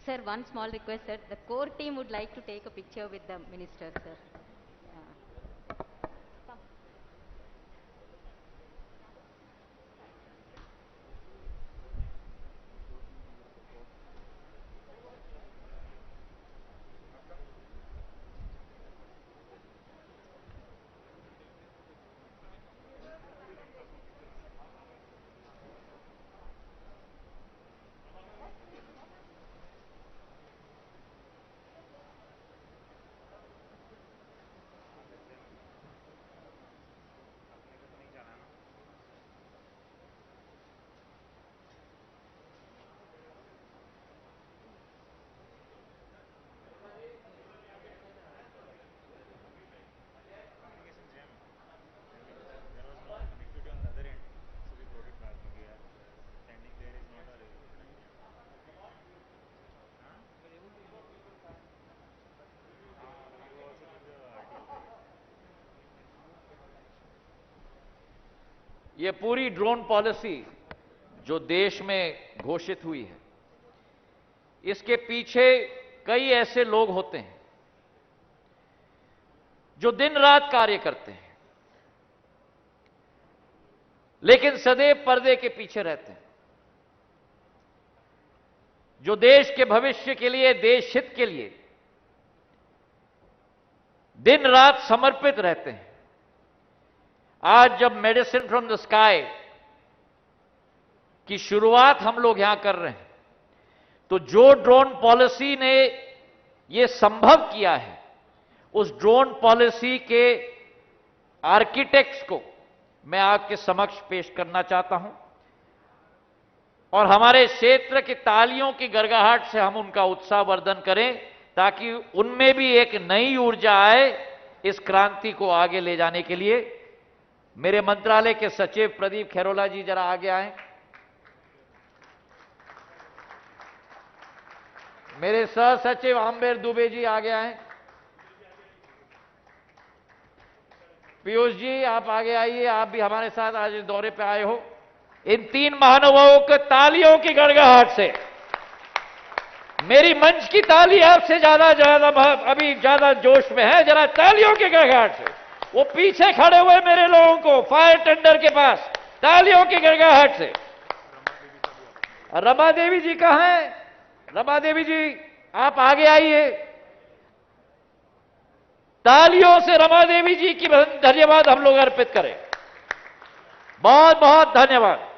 Sir, one small request, sir. The core team would like to take a picture with the minister, sir. ये पूरी ड्रोन पॉलिसी जो देश में घोषित हुई है, इसके पीछे कई ऐसे लोग होते हैं जो दिन रात कार्य करते हैं, लेकिन सदैव पर्दे के पीछे रहते हैं, जो देश के भविष्य के लिए, देश हित के लिए दिन रात समर्पित रहते हैं। आज जब मेडिसिन फ्रॉम द स्काई की शुरुआत हम लोग यहां कर रहे हैं, तो जो ड्रोन पॉलिसी ने यह संभव किया है, उस ड्रोन पॉलिसी के आर्किटेक्ट्स को मैं आपके समक्ष पेश करना चाहता हूं और हमारे क्षेत्र की तालियों की गड़गड़ाहट से हम उनका उत्साहवर्धन करें, ताकि उनमें भी एक नई ऊर्जा आए इस क्रांति को आगे ले जाने के लिए। मेरे मंत्रालय के सचिव प्रदीप खैरोला जी जरा आगे आए। मेरे सह सचिव आम्बेर दुबे जी आगे आए। पीयूष जी आप आगे आइए, आप भी हमारे साथ आज इस दौरे पे आए हो। इन तीन महानुभावों को तालियों की गड़गड़ाहट से, मेरी मंच की ताली आपसे ज्यादा अभी ज्यादा जोश में है, जरा तालियों की गड़गड़ाहट से वो पीछे खड़े हुए मेरे लोगों को फायर टेंडर के पास तालियों की गड़गड़ाहट से। रमा देवी जी कहां है? रमा देवी जी आप आगे आइए। तालियों से रमा देवी जी की धन्यवाद हम लोग अर्पित करें। बहुत बहुत धन्यवाद।